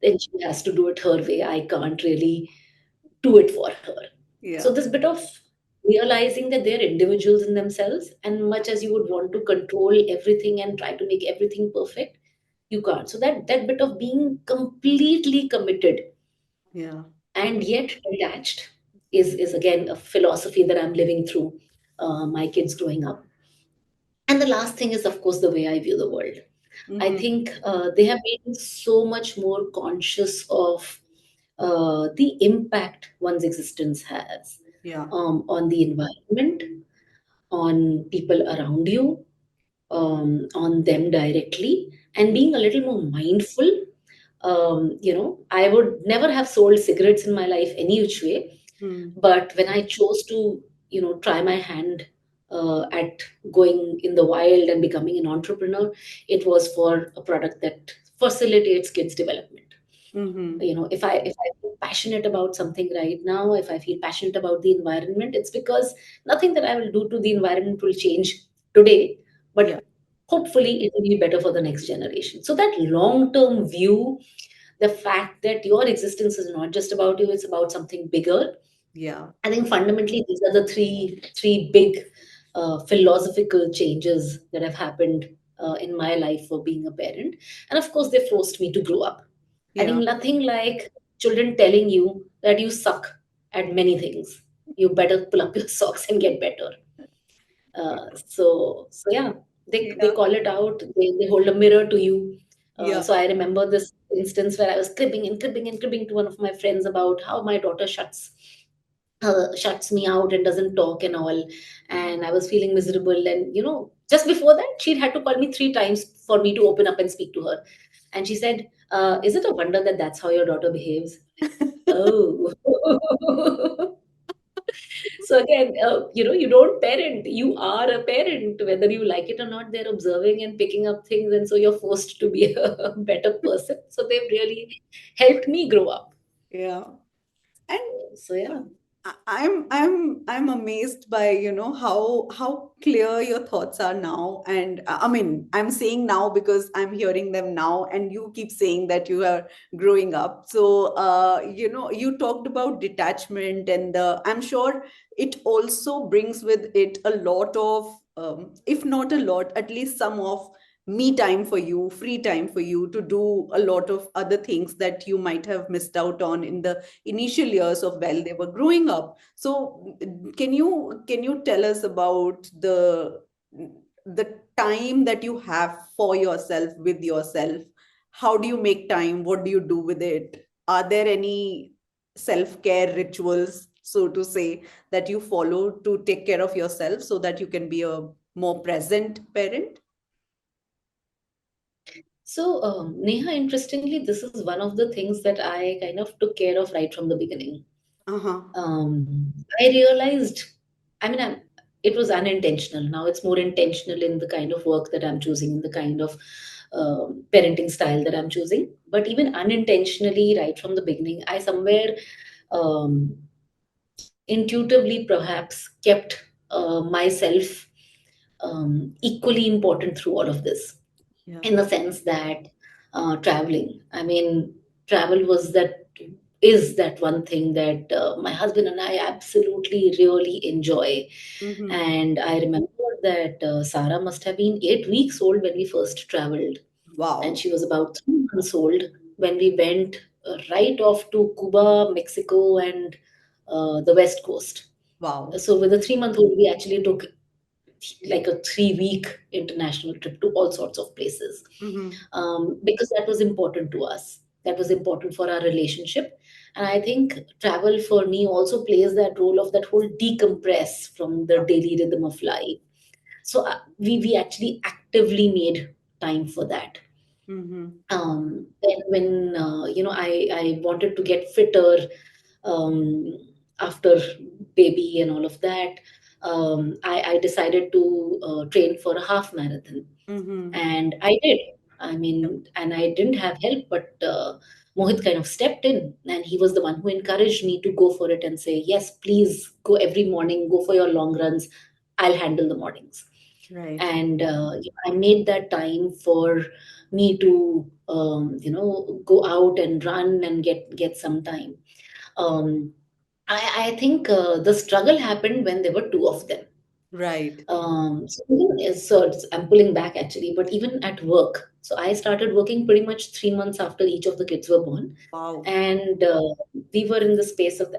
A: then she has to do it her way. I can't really do it for her. So
B: Yeah.
A: this bit of realizing that they're individuals in themselves, and much as you would want to control everything and try to make everything perfect, you can't. So that bit of being completely committed
B: Yeah.
A: and yet detached is again a philosophy that I'm living through my kids growing up. And the last thing is, of course, the way I view the world. I
B: Mm-hmm.
A: think they have made me so much more conscious of the impact one's existence has
B: Yeah.
A: on the environment, on people around you, on them directly, and being a little more mindful. I would never have sold cigarettes in my life any which way,
B: Mm.
A: but when I chose to, try my hand at going in the wild and becoming an entrepreneur, it was for a product that facilitates kids' development.
B: Mm-hmm.
A: If I feel passionate about something right now, if I feel passionate about the environment, it's because nothing that I will do to the environment will change today,
B: Yeah.
A: but hopefully it will be better for the next generation. So that long term view, the fact that your existence is not just about you, it's about something bigger.
B: Yeah.
A: I think fundamentally these are the three big philosophical changes that have happened in my life for being a parent, and of course they forced me to grow up. I
B: Yeah.
A: think nothing like children telling you that you suck at many things. You better pull up your socks and get better. So yeah, they
B: Yeah.
A: call it out. They hold a mirror to you.
B: Yeah.
A: So I remember this instance where I was cribbing to one of my friends about how my daughter shuts me out and doesn't talk and all, and I was feeling miserable. And just before that, she'd had to call me 3 times for me to open up and speak to her. And she said, "Is it a wonder that that's how your daughter behaves?" Oh. So again, you don't parent, you are a parent, whether you like it or not. They're observing and picking up things, and so you're forced to be a better person. So they've really helped me grow up.
B: Yeah. And
A: So yeah.
B: I'm amazed by, how clear your thoughts are now. And I mean, I'm saying now because I'm hearing them now, and you keep saying that you are growing up. So you talked about detachment, and I'm sure it also brings with it a lot of, if not a lot, at least some of me time for you, free time for you to do a lot of other things that you might have missed out on in the initial years of while they were growing up. So can you tell us about the time that you have for yourself, with yourself? How do you make time? What do you do with it? Are there any self-care rituals, so to say, that you follow to take care of yourself so that you can be a more present parent?
A: So, Neha, interestingly, this is one of the things that I kind of took care of right from the beginning.
B: Uh-huh.
A: I realized, I mean, it was unintentional. Now it's more intentional in the kind of work that I'm choosing, in the kind of parenting style that I'm choosing. But even unintentionally, right from the beginning, I somewhere um, intuitively perhaps kept myself equally important through all of this,
B: Yeah.
A: in the sense that traveling. I mean, travel was that is that one thing that my husband and I absolutely really enjoy.
B: Mm-hmm.
A: And I remember that Sarah must have been 8 weeks old when we first traveled, and
B: Wow.
A: she was about 3 months old when we went right off to Cuba, Mexico, and the West Coast.
B: Wow.
A: So with a 3 month old, we actually took like a 3 week international trip to all sorts of places,
B: Mm-hmm.
A: because that was important to us. That was important for our relationship. And I think travel for me also plays that role of that whole decompress from the daily rhythm of life. So we actually actively made time for that.
B: Mm-hmm.
A: Then when I wanted to get fitter, um, after baby and all of that, I decided to train for a half marathon,
B: Mm-hmm.
A: and I did. I mean, and I didn't have help, but Mohit kind of stepped in, and he was the one who encouraged me to go for it and say, "Yes, please go every morning, go for your long runs. I'll handle the mornings."
B: Right.
A: And I made that time for me to go out and run and get some time. Um, I think the struggle happened when there were two of them.
B: Right.
A: I'm pulling back actually, but even at work. So I started working pretty much 3 months after each of the kids were born.
B: Wow.
A: And we were in the space of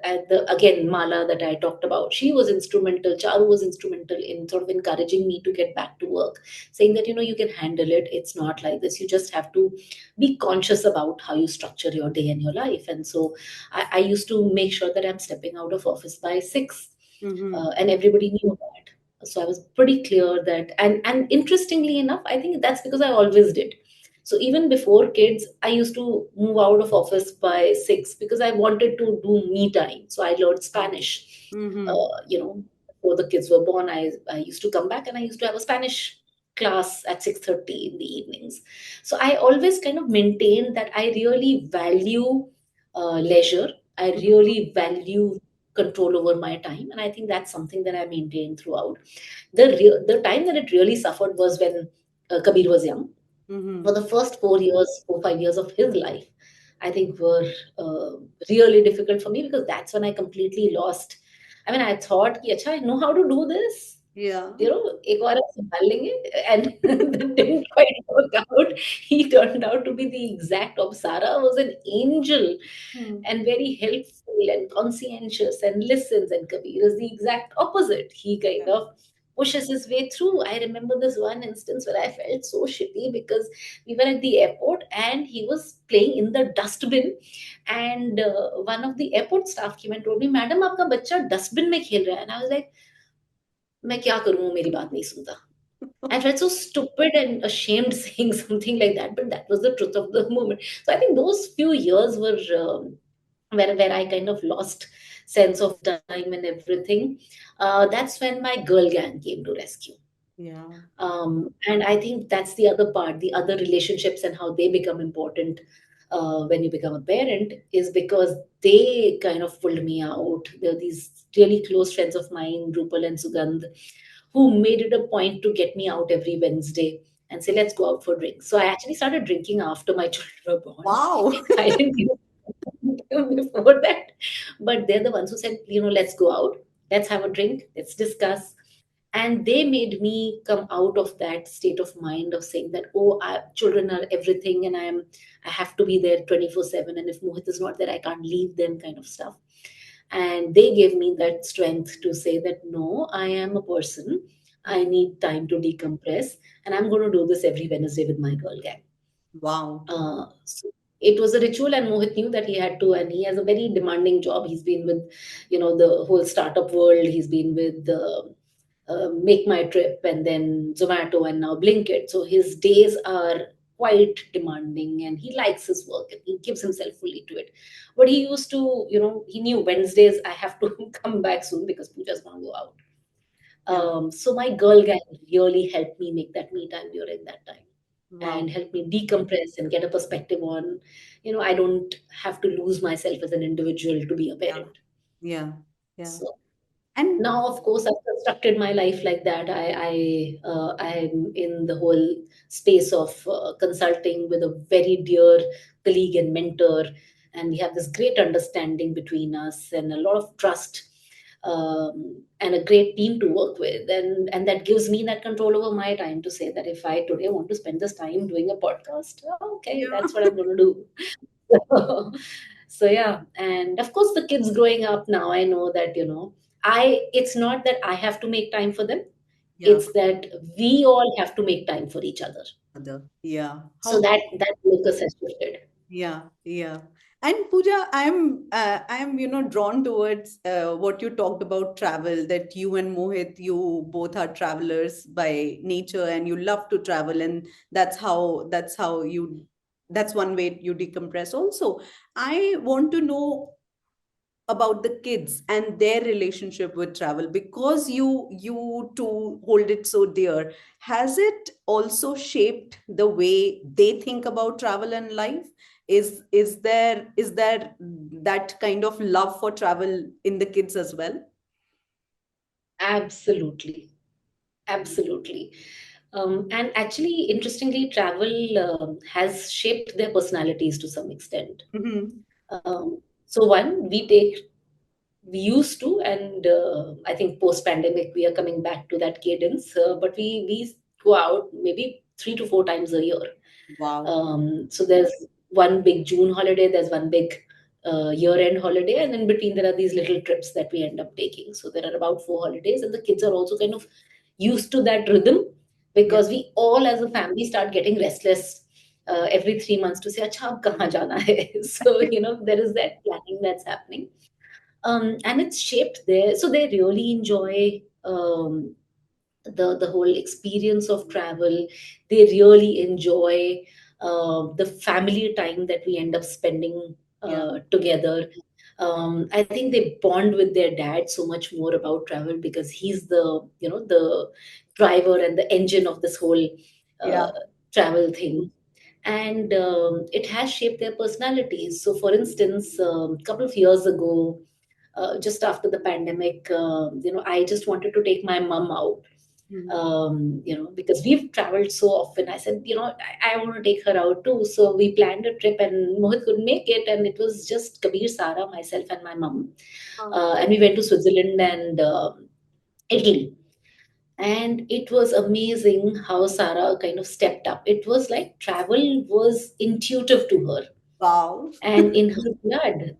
A: again, Mala that I talked about. She was instrumental, Charu was instrumental in sort of encouraging me to get back to work, saying that, you can handle it. It's not like this. You just have to be conscious about how you structure your day and your life. And so I used to make sure that I'm stepping out of office by 6,
B: Mm-hmm.
A: and everybody knew that. So I was pretty clear that, and interestingly enough, I think that's because I always did. So even before kids, I used to move out of office by 6 because I wanted to do me time. So I learned Spanish.
B: Mm-hmm.
A: Before the kids were born, I used to come back and I used to have a Spanish class at 6:30 in the evenings. So I always kind of maintained that I really value leisure. I really value control over my time, and I think that's something that I maintained throughout. The time that it really suffered was when Kabir was young. For
B: Mm-hmm.
A: the first 4 years, 4 5 years of his life, I think were uh, really difficult for me, because that's when I completely lost. I mean, I thought, कि, अच्छा, I know how to do this.
B: Yeah.
A: एक बार आप संभाल लेंगे, and that didn't quite work out. He turned out to be the exact opposite. Sara was an angel
B: Hmm.
A: and very helpful and conscientious and listens, and Kabir is the exact opposite. He kind
B: Yeah.
A: of pushes his way through. I remember this one instance where I felt so shitty because we were at the airport and he was playing in the dustbin, and one of the airport staff came and told me, "Madam, आपका बच्चा dustbin में खेल रहा है." And I was like, मैं क्या करूं, वो मेरी बात नहीं सुनता. I felt so stupid and ashamed saying something like that, but that was the truth of the moment. So I think those few years were where I kind of lost sense of time and everything. That's when my girl gang came to rescue.
B: Yeah.
A: And I think that's the other part, the other relationships and how they become important when you become a parent, is because they kind of pulled me out. There are these really close friends of mine, Rupal and Sugandh, who made it a point to get me out every Wednesday and say, let's go out for drinks. So I actually started drinking after my children were born.
B: Wow.
A: I didn't before that. But they're the ones who said, let's go out, let's have a drink, let's discuss. And they made me come out of that state of mind of saying that, oh, children are everything, and I have to be there 24/7, and if Mohit is not there, I can't leave them, kind of stuff. And they gave me that strength to say that, no, I am a person, I
B: Mm.
A: need time to decompress, and I'm going to do this every Wednesday with my girl gang.
B: Wow.
A: So it was a ritual, and Mohit knew that he had to, and he has a very demanding job. He's been with, the whole startup world. He's been with Make My Trip, and then Zomato, and now Blinkit. So his days are quite demanding, and he likes his work, and he gives himself fully to it. But he used to, he knew Wednesdays I have to come back soon because Pooja's going to go out.
B: Yeah.
A: So my girl gang really helped me make that me time during that time, and
B: Wow.
A: help me decompress and get a perspective on, I don't have to lose myself as an individual to be a
B: Yeah.
A: parent.
B: Yeah. Yeah.
A: So
B: And
A: now, of course, I've constructed my life like that. I'm in the whole space of consulting with a very dear colleague and mentor, and we have this great understanding between us and a lot of trust, and a great team to work with, and that gives me that control over my time to say that if I today want to spend this time doing a podcast, okay,
B: yeah.
A: that's what I'm going to do. So yeah, and of course the kids growing up now, I know that, it's not that I have to make time for them,
B: Yeah.
A: it's that we all have to make time for each other.
B: Other. Yeah.
A: So
B: How
A: that focus has shifted.
B: Yeah, yeah. And Pooja, I'm drawn towards what you talked about travel, that you and Mohit, you both are travelers by nature and you love to travel, and that's one way you decompress. Also, I want to know about the kids and their relationship with travel, because you two hold it so dear. Has it also shaped the way they think about travel and life? Is there that kind of love for travel in the kids as well?
A: Absolutely, absolutely. And actually, interestingly, travel has shaped their personalities to some extent.
B: Hmm.
A: So one, we used to, and I think post pandemic we are coming back to that cadence, but we go out maybe 3 to 4 times a year.
B: Wow.
A: So there's one big June holiday, there's one big year end holiday, and in between there are these little trips that we end up taking. So there are about 4 holidays, and the kids are also kind of used to that rhythm,
B: Yeah.
A: because we all as a family start getting restless every 3 months to say, "Acha, ab kahan jana hai?" So there is that planning that's happening, and it's shaped there. So they really enjoy the whole experience of travel. They really enjoy the family time that we end up spending
B: Yeah.
A: together. I think they bond with their dad so much more about travel, because he's the driver and the engine of this whole uh,
B: Yeah.
A: travel thing. And it has shaped their personalities. So for instance, a couple of years ago, just after the pandemic, I just wanted to take my mom out,
B: Mhm.
A: because we've traveled so often. I said, I want to take her out too. So we planned a trip, and Mohit couldn't make it, and it was just Kabir, Sara, myself, and my mom.
B: Oh,
A: And we went to Switzerland and Italy. And it was amazing how Sarah kind of stepped up. It was like travel was intuitive to her
B: wow.
A: and in her blood.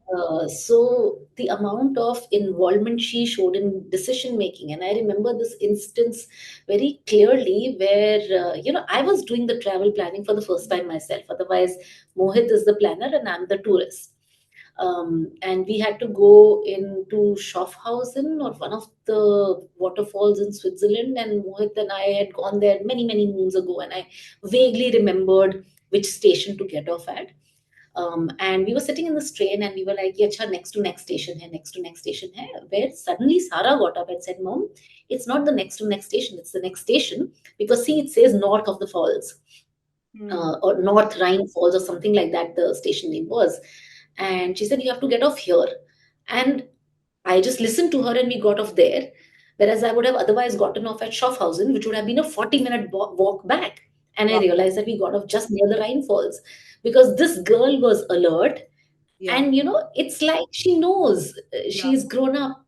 A: So the amount of involvement she showed in decision making, and I remember this instance very clearly where I was doing the travel planning for the first time myself. Otherwise, Mohit is the planner and I'm the tourist. And we had to go into Schaffhausen, or one of the waterfalls in Switzerland. And Mohit and I had gone there many, many moons ago, and I vaguely remembered which station to get off at. And we were sitting in this train and we were like, yeah, acha, next to next station hai, next to next station hai. Where suddenly Sarah got up and said, Mom, it's not the next to next station, it's the next station. Because see, it says north of the falls,
B: Hmm.
A: or North Rhine Falls or something like that, the station name was. And she said, you have to get off here. And I just listened to her and we got off there. Whereas I would have otherwise gotten off at Schaffhausen, which would have been a 40-minute walk back. And I
B: Wow.
A: realized that we got off just near the Rhine Falls because this girl was alert.
B: Yeah.
A: And, it's like she knows,
B: Yeah.
A: she's grown up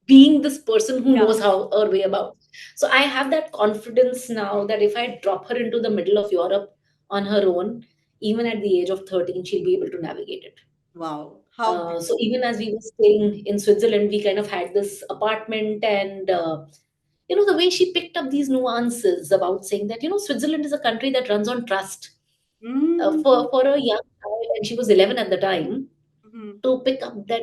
A: being this person who
B: Yeah.
A: knows how her way about. So I have that confidence now that if I drop her into the middle of Europe on her own, even at the age of 13, she'll be able to navigate it.
B: Wow. How
A: So even as we were staying in Switzerland, we kind of had this apartment, and the way she picked up these nuances about saying that Switzerland is a country that runs on trust.
B: mm,
A: For a young child, and she was 11 at the time,
B: mhm.
A: to pick up that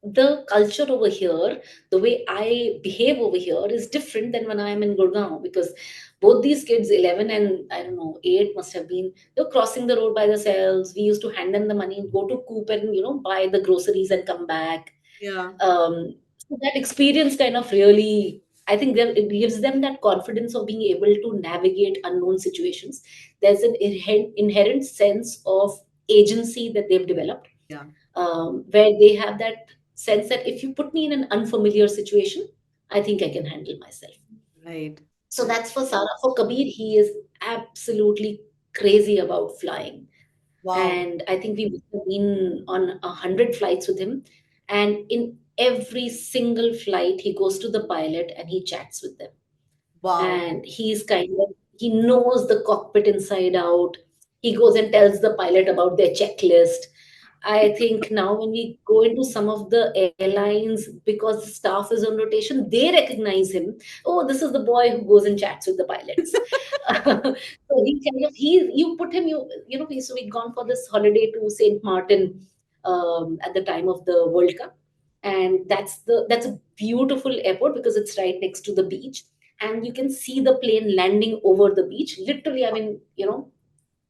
A: the culture over here, the way I behave over here is different than when I'm in Gurgaon, because both these kids, 11 and I don't know, 8 must have been, they were crossing the road by themselves. We used to hand them the money, go to Coop and, buy the groceries and come back.
B: Yeah.
A: So that experience kind of really, I think it gives them that confidence of being able to navigate unknown situations. There's an inherent sense of agency that they've developed,
B: Yeah.
A: where they have that sense that if you put me in an unfamiliar situation, I think I can handle myself.
B: Right.
A: So that's for Sarah. For Kabir, he is absolutely crazy about flying.
B: Wow.
A: And I think we must have been on 100 flights with him. And in every single flight, he goes to the pilot and he chats with them.
B: Wow.
A: And he knows the cockpit inside out. He goes and tells the pilot about their checklist. I think now when we go into some of the airlines, because the staff is on rotation, they recognize him. Oh, this is the boy who goes and chats with the pilots. So he kind of he you put him so we'd gone for this holiday to Saint Martin, at the time of the World Cup, and that's a beautiful airport because it's right next to the beach, and you can see the plane landing over the beach. Literally, I mean,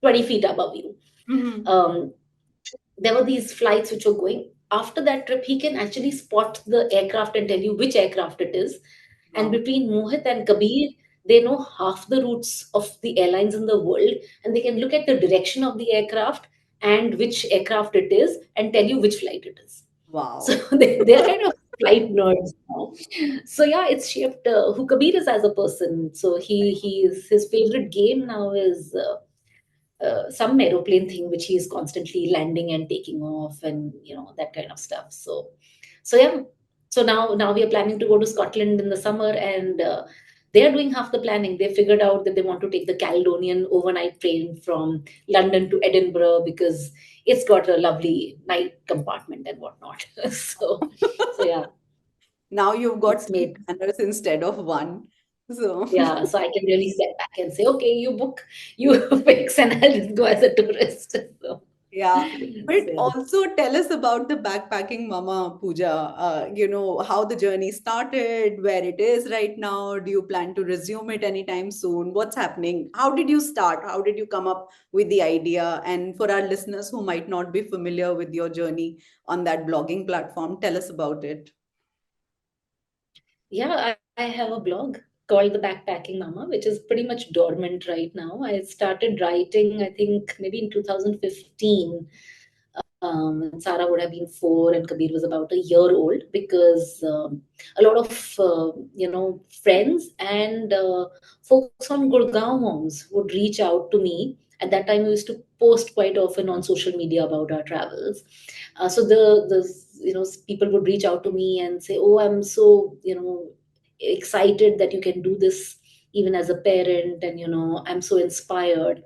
A: 20 feet above you.
B: Mhm.
A: Um, there were these flights which were going. After that trip, he can actually spot the aircraft and tell you which aircraft it is. And
B: Wow.
A: between Mohit and Kabir, they know half the routes of the airlines in the world, and they can look at the direction of the aircraft and which aircraft it is and tell you which flight it is. So
B: Wow.
A: they're kind of flight nerds now. So yeah, it's shaped who Kabir is as a person. So his favorite game now is some aeroplane thing which he is constantly landing and taking off, and that kind of stuff. So yeah, so now we are planning to go to Scotland in the summer, and they are doing half the planning. They figured out that they want to take the Caledonian overnight train from London to Edinburgh because it's got a lovely night compartment and whatnot. So yeah,
B: Now you've got
A: it's
B: three
A: made.
B: planners instead of one. So
A: Yeah, so I can really step back and say, okay, you book, you fix, and I'll just go as a tourist. So,
B: yeah, but
A: so yeah.
B: also tell us about the backpacking mama Pooja. How the journey started, where it is right now. Do you plan to resume it anytime soon? What's happening? How did you start? How did you come up with the idea? And for our listeners who might not be familiar with your journey on that blogging platform, tell us about it.
A: Yeah, I have a blog called The Backpacking Mama, which is pretty much dormant right now. I started writing, I think, maybe in 2015, when Sarah would have been 4 and Kabir was about a year old, because a lot of friends and folks from Gurgaon homes would reach out to me. At that time, we used to post quite often on social media about our travels. So the people would reach out to me and say, "Oh, I'm so excited that you can do this even as a parent, and I'm so inspired."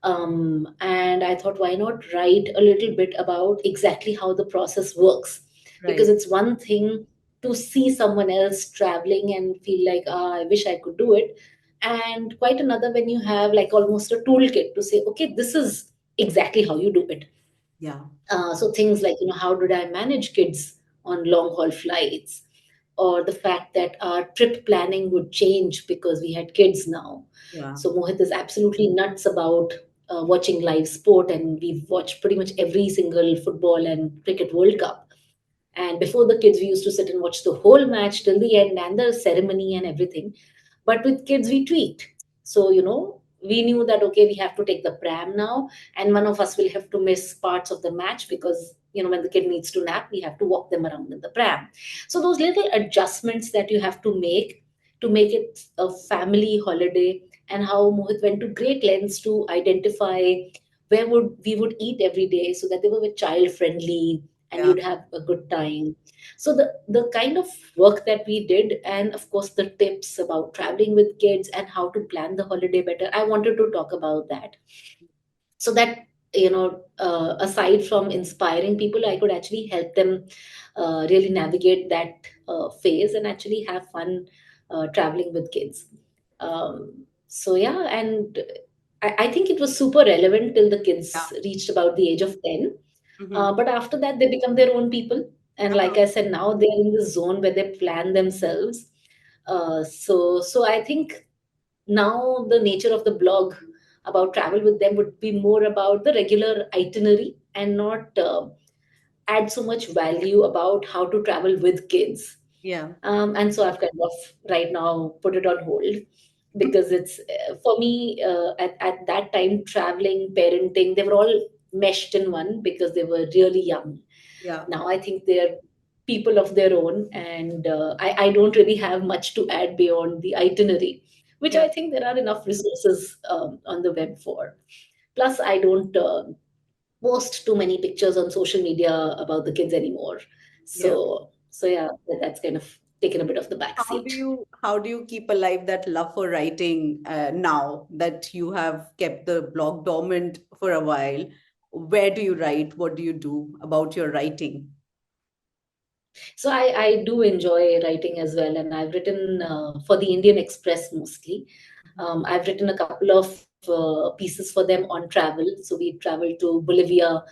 A: And I thought, why not write a little bit about exactly how the process works? Because
B: Right.
A: it's one thing to see someone else traveling and feel like, I wish I could do it. And quite another when you have like almost a toolkit to say, okay, this is exactly how you do it.
B: Yeah.
A: So things like, how did I manage kids on long haul flights? Or the fact that our trip planning would change because we had kids now.
B: Yeah.
A: So Mohit is absolutely nuts about watching live sport, and we've watched pretty much every single football and cricket World Cup. And before the kids, we used to sit and watch the whole match till the end and the ceremony and everything. But with kids, we tweaked. So, we knew that, okay, we have to take the pram now, and one of us will have to miss parts of the match because, when the kid needs to nap, we have to walk them around in the pram. So, those little adjustments that you have to make it a family holiday, and how Mohit went to great lengths to identify where would we would eat every day so that they were child friendly and
B: Yeah.
A: you'd have a good time. So the kind of work that we did, and of course the tips about traveling with kids and how to plan the holiday better, I wanted to talk about that, so that aside from inspiring people, I could actually help them really navigate that phase and actually have fun traveling with kids. So yeah, and I think it was super relevant till the
B: Yeah.
A: kids reached about the age of 10.
B: Mm-hmm.
A: But after that, they become their own people. And like
B: Uh-huh.
A: I said, now they're in the zone where they plan themselves. So I think now the nature of the blog about travel with them would be more about the regular itinerary and not add so much value about how to travel with kids.
B: Yeah.
A: And so I've kind of right now put it on hold because it's for me at that time, traveling, parenting, they were all meshed in one because they were really young.
B: Yeah.
A: Now I think they're people of their own, and I don't really have much to add beyond the itinerary, which
B: Yeah.
A: I think there are enough resources on the web for. Plus, I don't post too many pictures on social media about the kids anymore.
B: Yeah.
A: So yeah, that's kind of taken a bit of the back seat.
B: How do you keep alive that love for writing now that you have kept the blog dormant for a while? Where do you write? What do you do about your writing?
A: So I do enjoy writing as well, and I've written for the Indian Express mostly. I've written a couple of pieces for them on travel. So we traveled to Bolivia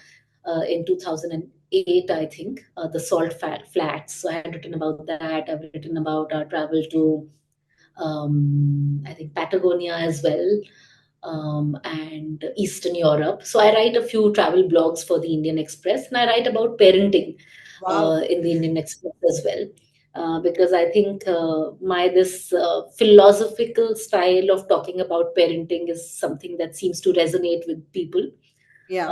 A: in 2008, I think, the flats. So I had written about that. I've written about our travel to, I think, Patagonia as well, and Eastern Europe. So I write a few travel blogs for the Indian Express, and I write about parenting
B: Wow.
A: in the Indian Express as well. Because I think my this philosophical style of talking about parenting is something that seems to resonate with people,
B: Yeah.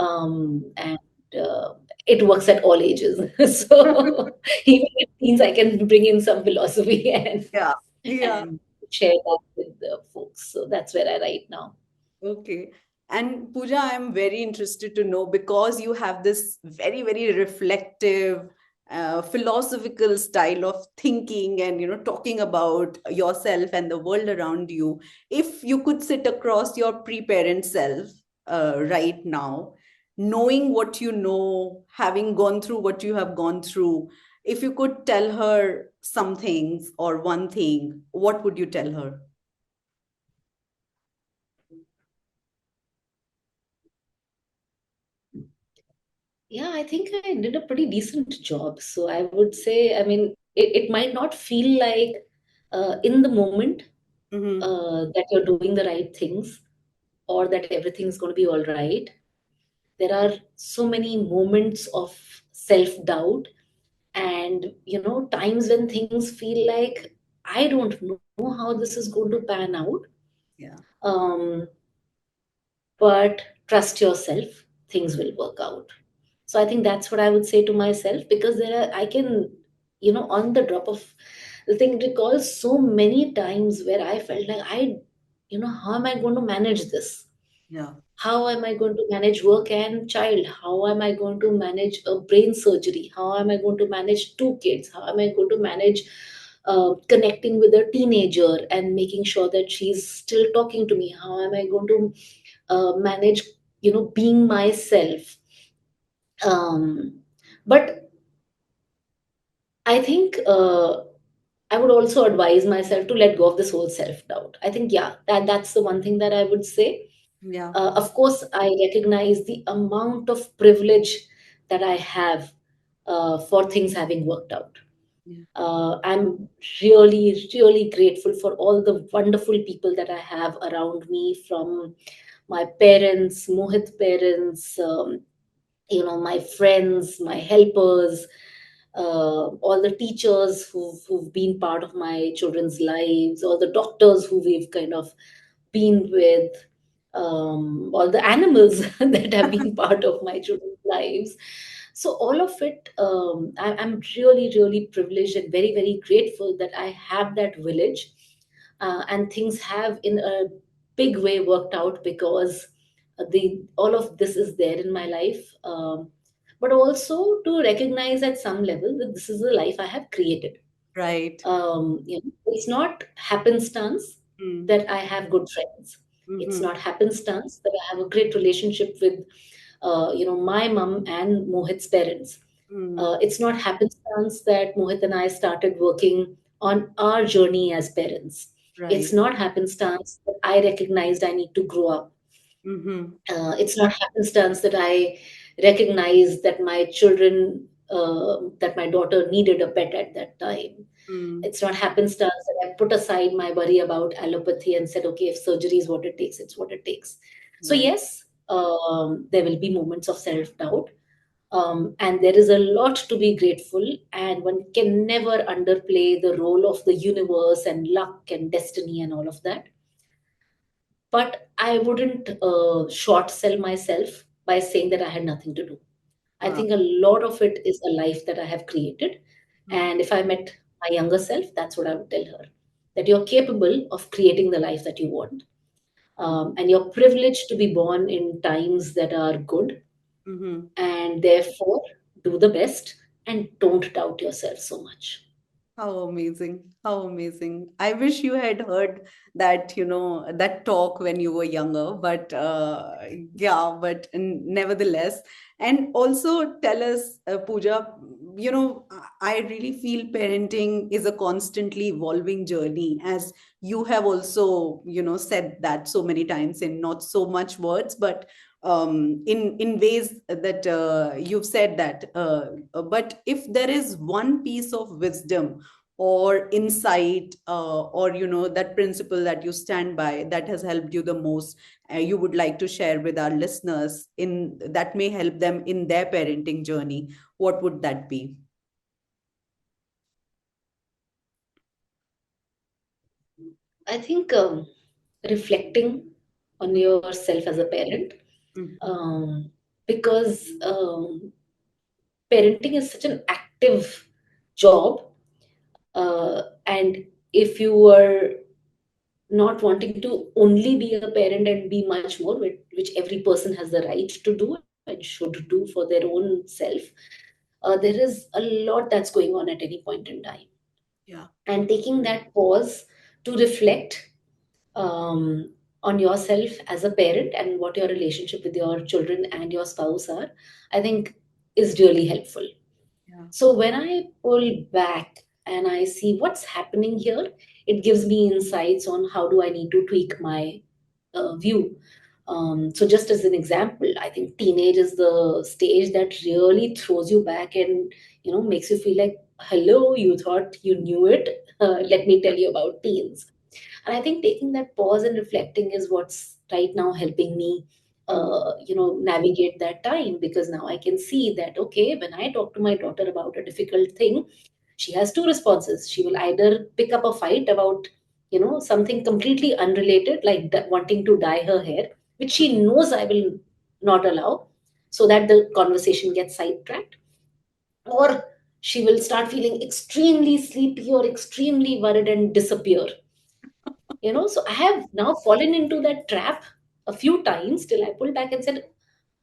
A: and uh, it works at all ages. So even with teens, I can bring in some philosophy
B: Yeah. Yeah.
A: and share that with the folks. So that's where I write now.
B: Okay. And Pooja, I'm very interested to know because you have this very, very reflective, philosophical style of thinking and talking about yourself and the world around you. If you could sit across your pre-parent self right now, knowing what you know, having gone through what you have gone through, if you could tell her some things or one thing, what would you tell her?
A: Yeah, I think I did a pretty decent job. So I would say, I mean, it might not feel like in the moment
B: Mm-hmm.
A: that you're doing the right things or that everything's going to be all right. There are so many moments of self-doubt and, times when things feel like I don't know how this is going to pan out.
B: Yeah.
A: Um, but trust yourself, things will work out. So I think that's what I would say to myself, because I can, on the drop of the thing, recall so many times where I felt like how am I going to manage this?
B: Yeah.
A: How am I going to manage work and child? How am I going to manage a brain surgery? How am I going to manage two kids? How am I going to manage connecting with a teenager and making sure that she's still talking to me? How am I going to manage, being myself? But I think I would also advise myself to let go of this whole self doubt. I think, yeah, that's the one thing that I would say.
B: Yeah.
A: Of course, I recognize the amount of privilege that I have for things having worked out.
B: Yeah.
A: I'm really, really grateful for all the wonderful people that I have around me, from my parents, Mohit parents, my friends, my helpers, all the teachers who've been part of my children's lives, all the doctors who we've kind of been with, all the animals that have been part of my children's lives. So all of it, I'm really, really privileged and very, very grateful that I have that village, and things have in a big way worked out because the all of this is there in my life. But also to recognize at some level that this is the life I have created.
B: Right.
A: It's not happenstance
B: Mm.
A: that I have good friends. It's
B: Mm-hmm.
A: not happenstance that I have a great relationship with, my mom and Mohit's parents.
B: Mm.
A: It's not happenstance that Mohit and I started working on our journey as parents. It's
B: Right.
A: not happenstance that I recognized I need to grow up.
B: Mm-hmm.
A: It's not happenstance that I recognized that my children, that my daughter needed a pet at that time.
B: Mm.
A: It's not happenstance that I put aside my worry about allopathy and said, okay, if surgery is what it takes, it's what it takes. So,
B: Right.
A: yes, there will be moments of self doubt. And there is a lot to be grateful, and one can never underplay the role of the universe and luck and destiny and all of that. But I wouldn't short sell myself by saying that I had nothing to do. I
B: Ah.
A: think a lot of it is a life that I have created.
B: Mm.
A: And if I met my younger self, that's what I would tell her, that you're capable of creating the life that you want. And you're privileged to be born in times that are good.
B: Mm-hmm.
A: And therefore, do the best and don't doubt yourself so much.
B: How amazing. How amazing. I wish you had heard that, that talk when you were younger, but yeah, but nevertheless. And also tell us, Pooja, I really feel parenting is a constantly evolving journey, as you have also, said that so many times in not so much words, but in ways that you've said that. But if there is one piece of wisdom or insight, or that principle that you stand by that has helped you the most, you would like to share with our listeners in that may help them in their parenting journey, what would that be?
A: I think reflecting on yourself as a parent,
B: Mm.
A: um, because parenting is such an active job, and if you were not wanting to only be a parent and be much more, which every person has the right to do and should do for their own self, there is a lot that's going on at any point in time.
B: Yeah.
A: And taking that pause to reflect um, on yourself as a parent and what your relationship with your children and your spouse are, I think is really helpful.
B: Yeah.
A: So when I pull back and I see what's happening here, it gives me insights on how do I need to tweak my view. So just as an example, I think teenage is the stage that really throws you back and makes you feel like, hello, you thought you knew it. Let me tell you about teens. And I think taking that pause and reflecting is what's right now helping me,
B: Mm.
A: navigate that time, because now I can see that, okay, when I talk to my daughter about a difficult thing, she has two responses. She will either pick up a fight about, something completely unrelated, like wanting to dye her hair, which she knows I will not allow, so that the conversation gets sidetracked, or she will start feeling extremely sleepy or extremely worried and disappear. So I have now fallen into that trap a few times till I pulled back and said,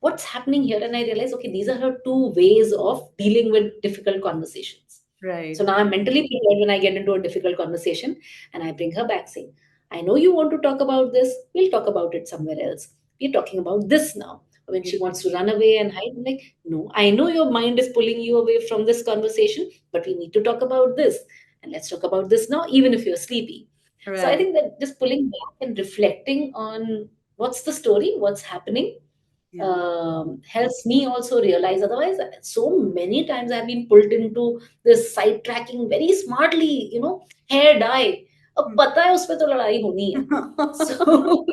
A: what's happening here? And I realized, okay, these are her two ways of dealing with difficult conversations. So
B: Right.
A: now I'm mentally prepared when I get into a difficult conversation, and I bring her back saying, I know you want to talk about this, we'll talk about it somewhere else. We're talking about this now. When
B: Yeah.
A: she wants to run away and hide, I'm like, no, I know your mind is pulling you away from this conversation, but we need to talk about this. And let's talk about this now, even if you're sleepy. So I
B: Right.
A: think that just pulling back and reflecting on what's the story, what's happening,
B: Yeah.
A: helps me also realize. Otherwise, so many times I've been pulled into this sidetracking very smartly, hair dye. अब पता है उसपे तो लड़ाई होनी है. So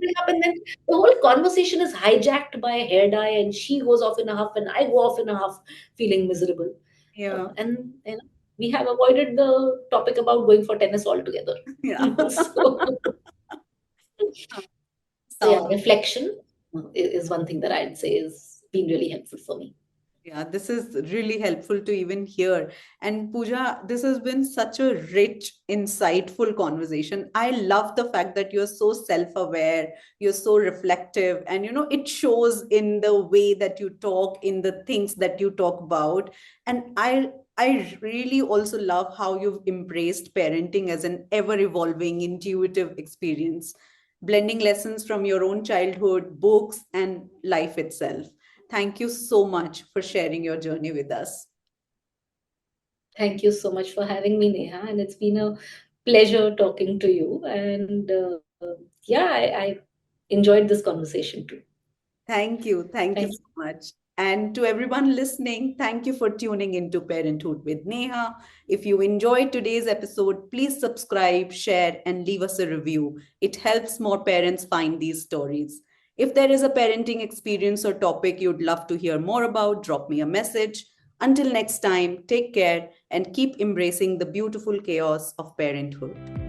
A: something up, and then the whole conversation is hijacked by a hair dye, and she goes off in a huff, and I go off in a huff, feeling miserable.
B: Yeah.
A: And we have avoided the topic about going for tennis altogether.
B: Yeah.
A: So, so yeah,
B: Sound.
A: reflection is one thing that I'd say is been really helpful for me.
B: Yeah, this is really helpful to even hear. And Pooja, this has been such a rich, insightful conversation. I love the fact that you're so self-aware, you're so reflective, and it shows in the way that you talk, in the things that you talk about. And I really also love how you've embraced parenting as an ever-evolving, intuitive experience, blending lessons from your own childhood, books, and life itself. Thank you so much for sharing your journey with us.
A: Thank you so much for having me, Neha, and it's been a pleasure talking to you. And yeah, I enjoyed this conversation too.
B: Thank you. Thank you
A: Thank
B: so much. And to everyone listening, thank you for tuning into Parenthood with Neha. If you enjoyed today's episode, please subscribe, share, and leave us a review. It helps more parents find these stories. If there is a parenting experience or topic you'd love to hear more about, drop me a message. Until next time, take care and keep embracing the beautiful chaos of parenthood.